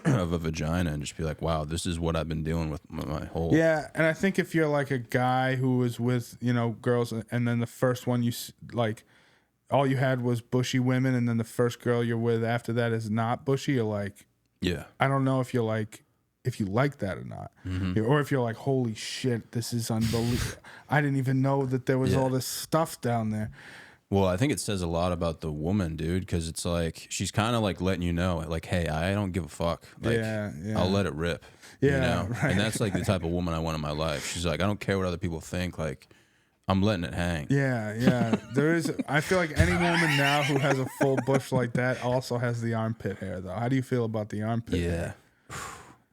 of a vagina and just be like, wow, this is what I've been dealing with my whole. Yeah, and I think if you're like a guy who was with, you know, girls, and then the first one you like, all you had was bushy women, and then the first girl you're with after that is not bushy, you're like, yeah, I don't know if you like that or not, or if you're like, holy shit, this is unbelievable. I didn't even know that there was all this stuff down there. Well, I think it says a lot about the woman, dude, because it's like she's kind of like letting you know, like, hey, I don't give a fuck. Like, I'll let it rip. Yeah, you know? right. And that's like the type of woman I want in my life. She's like, I don't care what other people think. Like, I'm letting it hang. Yeah. There is. I feel like any woman now who has a full bush like that also has the armpit hair, though. How do you feel about the armpit hair?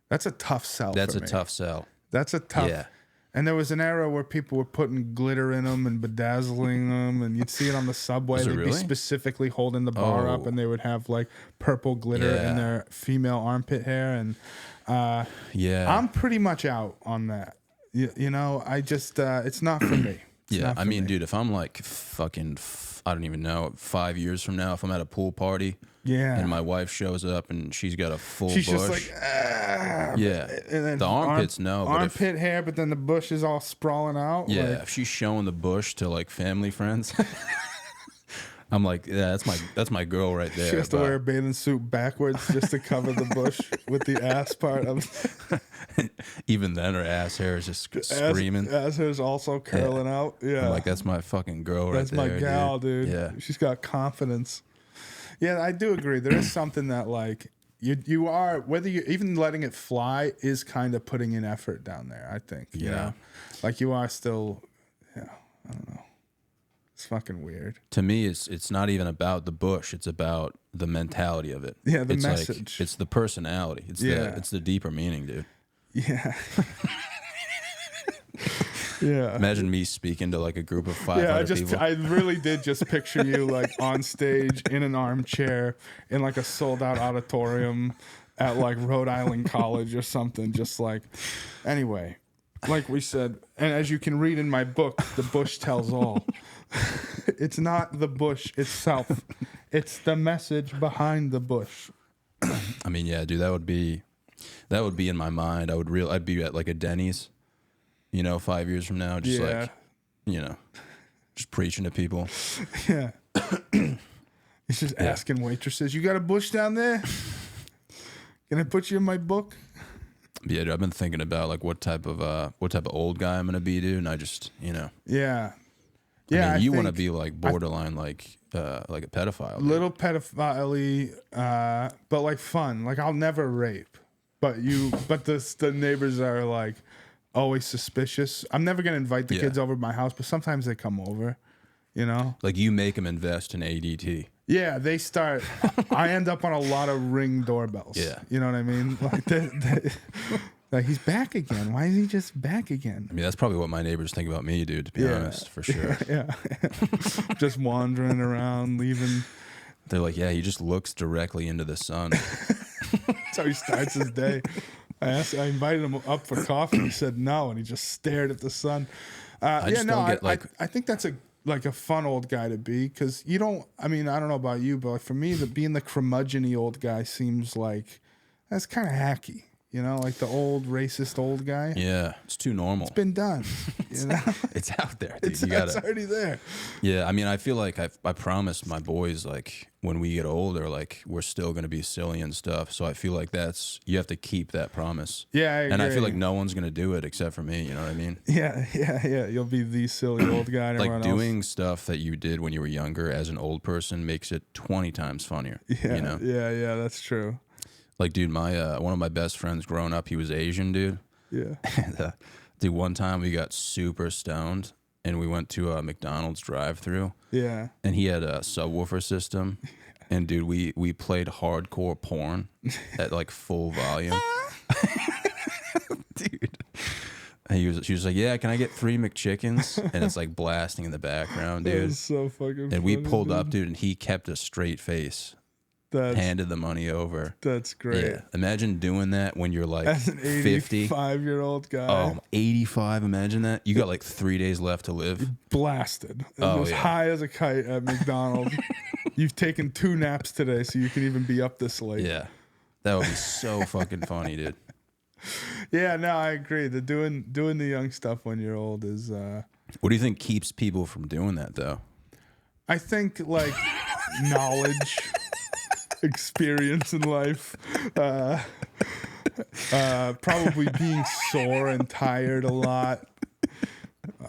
That's a tough sell. That's a tough sell. That's a tough. Yeah. And there was an era where people were putting glitter in them and bedazzling them, and you'd see it on the subway. Was it They'd be really? specifically holding the bar up, Oh. and they would have like purple glitter in Yeah. their female armpit hair. And Yeah. I'm pretty much out on that. You know, I just it's not for me. It's Yeah, not I for mean, me. dude, if I'm like fucking, I don't even know, 5 years from now, if I'm at a pool party Yeah. and my wife shows up and she's got a full She's bush, just like, yeah, and then the armpits, no, but if, armpit hair, but then the bush is all sprawling out. yeah, like, if she's showing the bush to like family friends, I'm like, yeah, that's my girl right there. she has to but- wear a bathing suit backwards just to cover the bush with the ass part of Even then, her ass hair is just screaming. Ass hair's also curling out. Yeah, I'm like, that's my fucking girl right that's there. my gal, dude. Yeah. She's got confidence. Yeah, I do agree. There is something that like you are, whether you even letting it fly is kind of putting in effort down there. I think. You Yeah. know? Like you are still. Yeah, I don't know. It's fucking weird. To me, it's not even about the bush. It's about the mentality of it. Yeah, the it's message. It's the personality. It's Yeah. the deeper meaning, dude. Yeah. Yeah. Imagine me speaking to like a group of 500 Yeah, people. I really did just picture you like on stage in an armchair in like a sold out auditorium at like Rhode Island College or something. Just like, anyway, like we said, and as you can read in my book, The Bush Tells All. It's not the bush itself, it's the message behind the bush. I mean, yeah, dude, that would be in my mind. I'd be at like a Denny's, 5 years from now, just Yeah. like, just preaching to people. Yeah. He's just asking waitresses, "You got a bush down there? Can I put you in my book?" Yeah, dude, I've been thinking about like what type of old guy I'm gonna be, dude, and I just, Yeah. I Yeah. mean, you want to think be like borderline, like a pedophile. dude. little pedophile, but like fun. Like I'll never rape, but the neighbors are like always suspicious. I'm never gonna invite the Yeah. kids over to my house, but sometimes they come over. Like you make them invest in ADT. Yeah, they start. I end up on a lot of Ring doorbells. Yeah. You know what I mean? Like, like he's back again. Why is he just back again? I mean, that's probably what my neighbors think about me, dude. To be honest, for sure. Yeah. Just wandering around, leaving. They're like, yeah, he just looks directly into the sun. That's how he starts his day. I invited him up for coffee. He said no, and he just stared at the sun. just don't get, like- I think that's a fun old guy to be, because you don't. I mean, I don't know about you, but for me, being the curmudgeon-y old guy seems like that's kind of hacky. Like the old racist old guy. Yeah, it's too normal. Been done. It's out there, dude. It's You gotta, already there. yeah, I mean, I feel like I promised my boys, like, when we get older, like, we're still going to be silly and stuff. So I feel like you have to keep that promise. Yeah, I And I feel agree. like no one's going to do it except for me. You know what I mean? Yeah. You'll be the silly old guy. And Like everyone doing stuff that you did when you were younger as an old person makes it 20 times funnier. else. Yeah, You know? yeah, that's true. Like, dude, my one of my best friends growing up, he was Asian, dude. Yeah. And, dude, one time we got super stoned and we went to a McDonald's drive-through. Yeah. And he had a subwoofer system, and dude, we played hardcore porn at like full volume, dude. And she was like, "Yeah, can I get 3 McChickens?" And it's like blasting in the background, That dude. was so fucking And we funny, pulled up, dude, and he kept a straight face, handed the money over. That's great. Yeah, imagine doing that when you're like As an 50. 85-year-old guy. Oh, 85, imagine that. You got like 3 days left to live. Blasted. Oh, As yeah. high as a kite at McDonald's. You've taken 2 naps today, so you can even be up this late. Yeah. That would be so fucking funny, dude. Yeah, no, I agree. The doing the young stuff when you're old is What do you think keeps people from doing that, though? I think like knowledge, experience in life, probably being sore and tired a lot.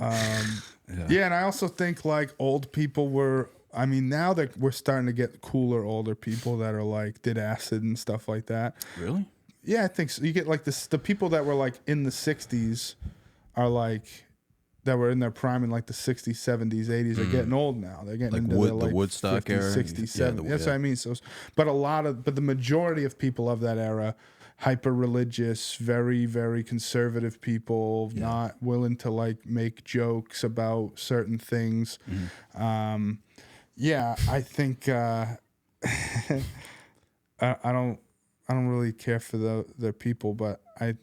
Yeah, and I also think like old people were. I mean, now that we're starting to get cooler older people that are like did acid and stuff like that. Really? Yeah, I think so. You get like the people that were like in the 60s are like that were in their prime in like the 60s, 70s, 80s are getting old now. They're getting Like into Wood- their the like Woodstock 50s, era? 60s, Yeah, 70s. That's what I mean. So, but the majority of people of that era, hyper religious, very, very conservative people, not willing to like make jokes about certain things. Yeah, I think I don't really care for their people, but I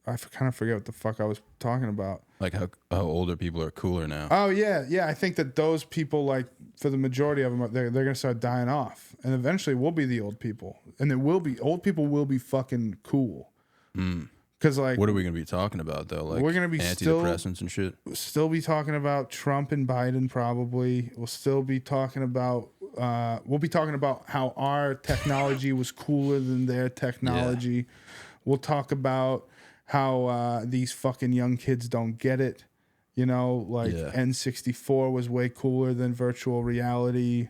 kind of forget what the fuck I was talking about. Like how older people are cooler now. Oh yeah. I think that those people, like for the majority of them, they're gonna start dying off, and eventually we'll be the old people, and old people will be fucking cool. Because like, What are we gonna be talking about though? Like we're gonna be antidepressants and shit. still be talking about Trump and Biden. Probably we'll still be talking about. We'll be talking about how our technology was cooler than their technology. We'll talk about how these fucking young kids don't get it. You know, like N64 was way cooler than virtual reality.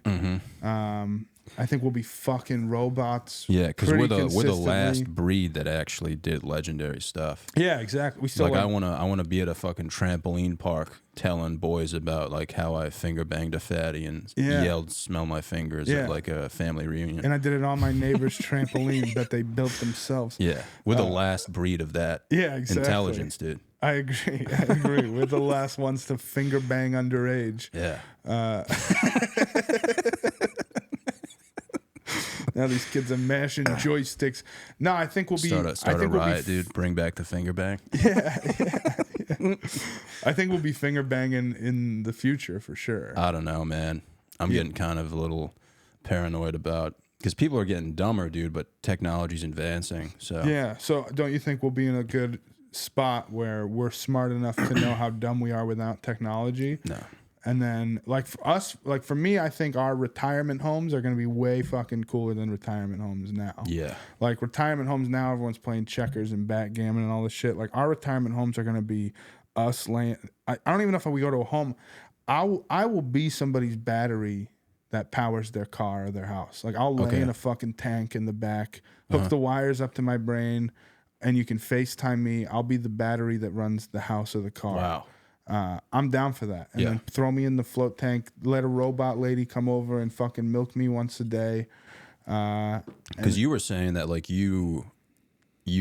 I think we'll be fucking robots. Yeah, because we're the consistently. last breed that actually did legendary stuff. Yeah, exactly. We still Like I wanna be at a fucking trampoline park telling boys about like how I finger banged a fatty and yelled "smell my fingers" at like a family reunion. and I did it on my neighbor's trampoline that they built themselves. Yeah, we're the last breed of that. Yeah, exactly. Intelligence, dude. I agree. We're the last ones to finger bang underage. Yeah. Now these kids are mashing joysticks. No, I think we'll be Start I a think riot, dude. Bring back the finger bang. I think we'll be finger banging in the future for sure. I don't know, man. I'm getting kind of a little paranoid about because people are getting dumber, dude. But technology's advancing, so Yeah. So don't you think we'll be in a good spot where we're smart enough to know how dumb we are without technology? no. And then, like for us, like for me, I think our retirement homes are going to be way fucking cooler than retirement homes now. Yeah. Like retirement homes now, everyone's playing checkers and backgammon and all this shit. Like our retirement homes are going to be us laying. I don't even know if we go to a home. I will be somebody's battery that powers their car or their house. Like I'll lay in a fucking tank in the back, hook the wires up to my brain, and you can FaceTime me. I'll be the battery that runs the house or the car. Wow. I'm down for that. And then throw me in the float tank, let a robot lady come over and fucking milk me once a day. Because you were saying that like you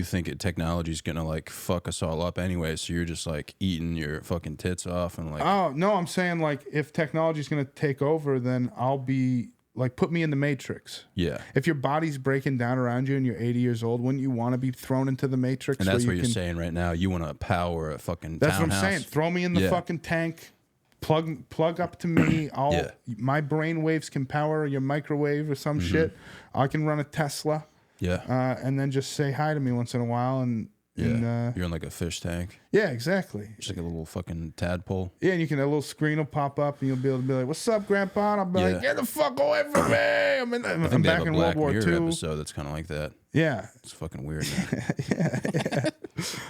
think technology's gonna like fuck us all up anyway, so you're just like eating your fucking tits off and like. Oh no, I'm saying like if technology's gonna take over, then I'll be like, put me in the Matrix. Yeah. If your body's breaking down around you and you're 80 years old, wouldn't you want to be thrown into the Matrix? And that's what you're saying right now. You want to power a fucking That's townhouse. what I'm saying. Throw me in the fucking tank. Plug up to me. My brain waves can power your microwave or some shit. I can run a Tesla. Yeah. And then just say hi to me once in a while and you're in like a fish tank. Yeah, exactly. Just like a little fucking tadpole. Yeah, and a little screen will pop up and you'll be able to be like, "What's up, Grandpa?" And I'll be like, "Get the fuck away from me! I'm back in World War II." Episode that's kind of like that. Yeah, it's fucking weird. Man. yeah.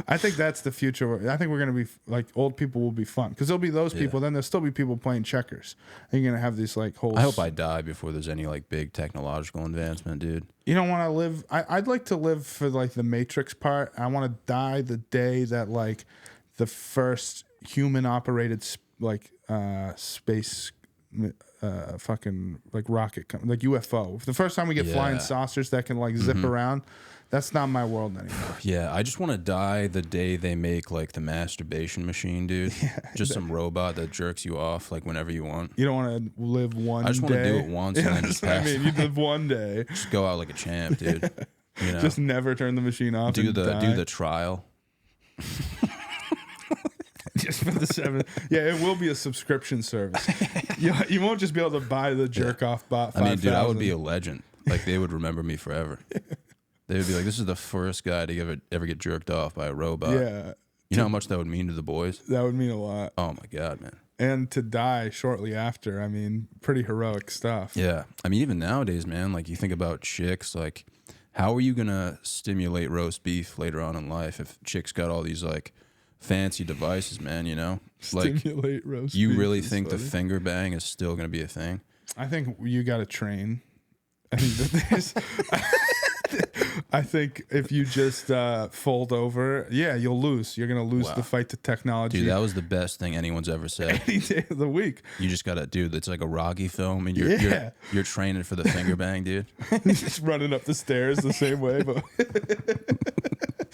I think that's the future. I think we're gonna be like old people will be fun because there'll be those people. Then there'll still be people playing checkers. And you're gonna have these like whole. I hope I die before there's any like big technological advancement, dude. You don't want to live. I'd like to live for like the Matrix part. I want to die the day that like the first human operated space fucking like rocket like UFO. The first time we get flying saucers that can like zip around. That's not my world anymore. Yeah, I just want to die the day they make like the masturbation machine, dude. Just some robot that jerks you off like whenever you want. You don't want to live one day. I just want to do it once and then just pass. I mean, you live one day. Just go out like a champ, dude. You know? Just never turn the machine off. Do the trial. Just for the 7. Yeah, it will be a subscription service. You won't just be able to buy the jerk off bot. 5, I mean, dude, I would be a legend. Like they would remember me forever. They would be like, "This is the first guy to ever get jerked off by a robot." Yeah. You know how much that would mean to the boys? That would mean a lot. Oh my god, man. And to die shortly after, I mean, pretty heroic stuff. Yeah. I mean, even nowadays, man, like you think about chicks, like how are you gonna stimulate roast beef later on in life if chicks got all these like fancy devices, man, you know? Like stimulate roast you beef really is think funny. the finger bang is still gonna be a thing? I think you gotta train. I think that there's I think if you just fold over, yeah, you'll lose. You're gonna lose the fight to technology. Dude, that was the best thing anyone's ever said. Any day of the week. You just gotta, dude. It's like a Rocky film, and you're training for the finger bang, dude. Just running up the stairs the same way, but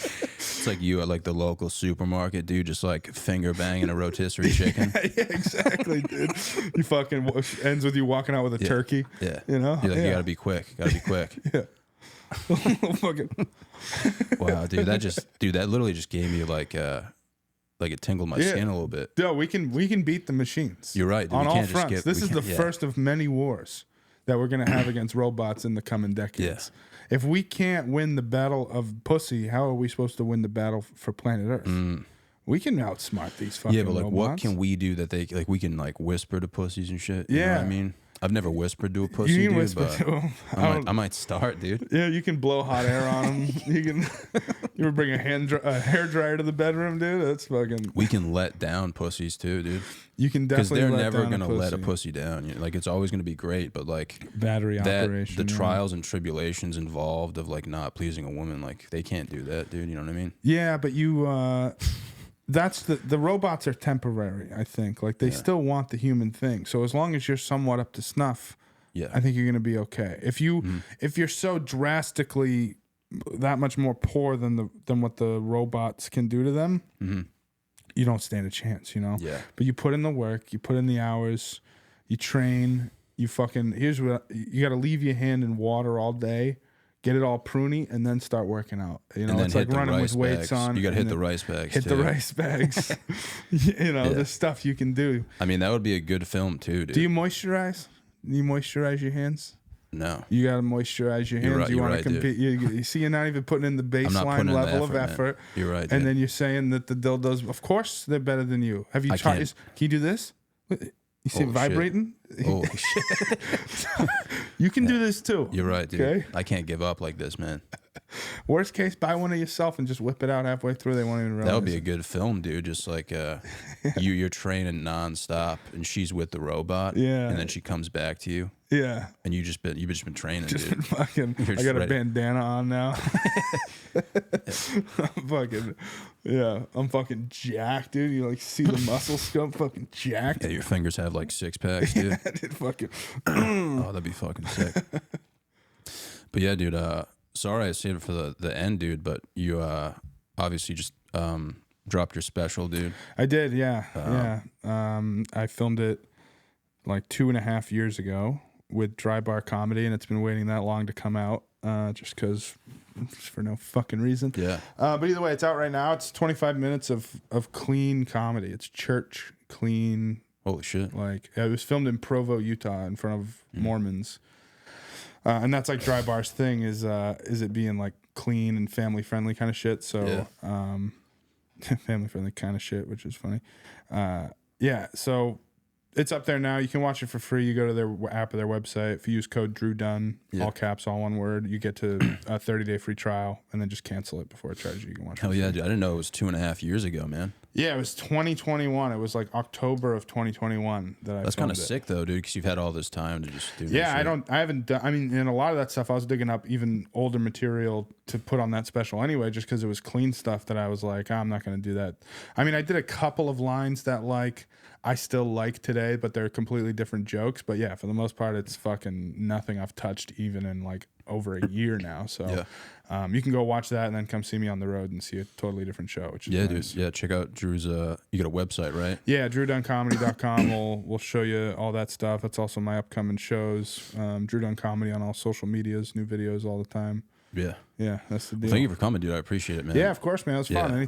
it's like you at like the local supermarket, dude, just like finger banging a rotisserie chicken. yeah, exactly, dude. You fucking ends with you walking out with a turkey. Yeah, you know, you're like, you gotta be quick. Gotta be quick. Yeah. Fucking. Wow, dude, that literally just gave me like it tingled my skin a little bit. Yeah, we can beat the machines. You're right, dude. On we all can't fronts. Just This is the first of many wars that we're gonna have against robots in the coming decades. Yeah. If we can't win the battle of pussy, how are we supposed to win the battle for planet Earth? We can outsmart these fucking robots. Yeah, but like, what can we do that they like? We can like whisper to pussies and shit. You know what I mean? I've never whispered to a pussy, you can dude, whisper but to them. I might start, dude. Yeah, you can blow hot air on them. You can. You ever bring a hair dryer to the bedroom, dude? That's fucking. We can let down pussies too, dude. You can definitely because they're let never down gonna let a pussy down. You know, like it's always gonna be great, but like battery operation. The trials and tribulations involved of like not pleasing a woman, like they can't do that, dude. You know what I mean? Yeah, but you. That's the robots are temporary. I think like they still want the human thing. So as long as you're somewhat up to snuff. Yeah, I think you're gonna be okay. If you're so drastically that much more poor than what the robots can do to them, you don't stand a chance, you know. Yeah. But you put in the work, you put in the hours, you train, you fucking. Here's what you got to leave your hand in water all day, get it all pruny, and then start working out. You know, it's like running with weights on. You got to hit the rice bags. Hit the rice bags. You know, the stuff you can do. I mean, that would be a good film too, dude. Do you moisturize? You moisturize your hands? No. You got to moisturize your hands. Right, you want right, to compete. You see, you're not even putting in the baseline level of effort. Man. You're right. And then you're saying that the dildos, of course, they're better than you. Have you tried? Can you do this? You see it vibrating? Holy shit. You can do this too. You're right, dude. Okay? I can't give up like this, man. Worst case, buy one of yourself and just whip it out halfway through. They won't even realize. That would be a good film, dude. Just like you're training nonstop, and she's with the robot. Yeah. And then she comes back to you. Yeah. And you've just been training, just dude. Been fucking. I got a bandana on now. I'm fucking. Yeah, I'm fucking jacked, dude. You like see the muscle scope, fucking jacked. Yeah, your fingers have like 6 packs, dude. Yeah, dude, fucking. Oh, that'd be fucking sick. But yeah, dude. Sorry I saved it for the end, dude. But you obviously just dropped your special, dude. I did, yeah, I filmed it like 2.5 years ago with Dry Bar Comedy, and it's been waiting that long to come out, just for no fucking reason. Yeah. But either way, it's out right now. It's 25 minutes of clean comedy. It's church clean. Holy shit! Like it was filmed in Provo, Utah, in front of Mormons. And that's like Dry Bar's thing is it being like clean and family friendly kind of shit. So family friendly kind of shit, which is funny. So it's up there now. You can watch it for free. You go to their app or their website. If you use code Drew Dunn, all caps, all one word, you get to a 30-day free trial, and then just cancel it before it charges you. You can watch it. Hell yeah, dude. I didn't know it was 2.5 years ago, man. Yeah, it was 2021. It was like October of 2021 that I. That's kind of sick though, dude, because you've had all this time to just do. Yeah, I haven't done. I mean, in a lot of that stuff, I was digging up even older material to put on that special anyway, just because it was clean stuff that I was like, I'm not going to do that. I mean, I did a couple of lines that like I still like today, but they're completely different jokes. But yeah, for the most part, it's fucking nothing I've touched even in like over a year now. So you can go watch that and then come see me on the road and see a totally different show, which is nice. Dude. Yeah, check out Drew's. You got a website, right? Yeah, DrewDunnComedy.com. We'll show you all that stuff. That's also my upcoming shows. Drew Dunn Comedy on all social medias, new videos all the time. Yeah. Yeah, that's the deal. Well, thank you for coming, dude. I appreciate it, man. Yeah, of course, man. It was fun.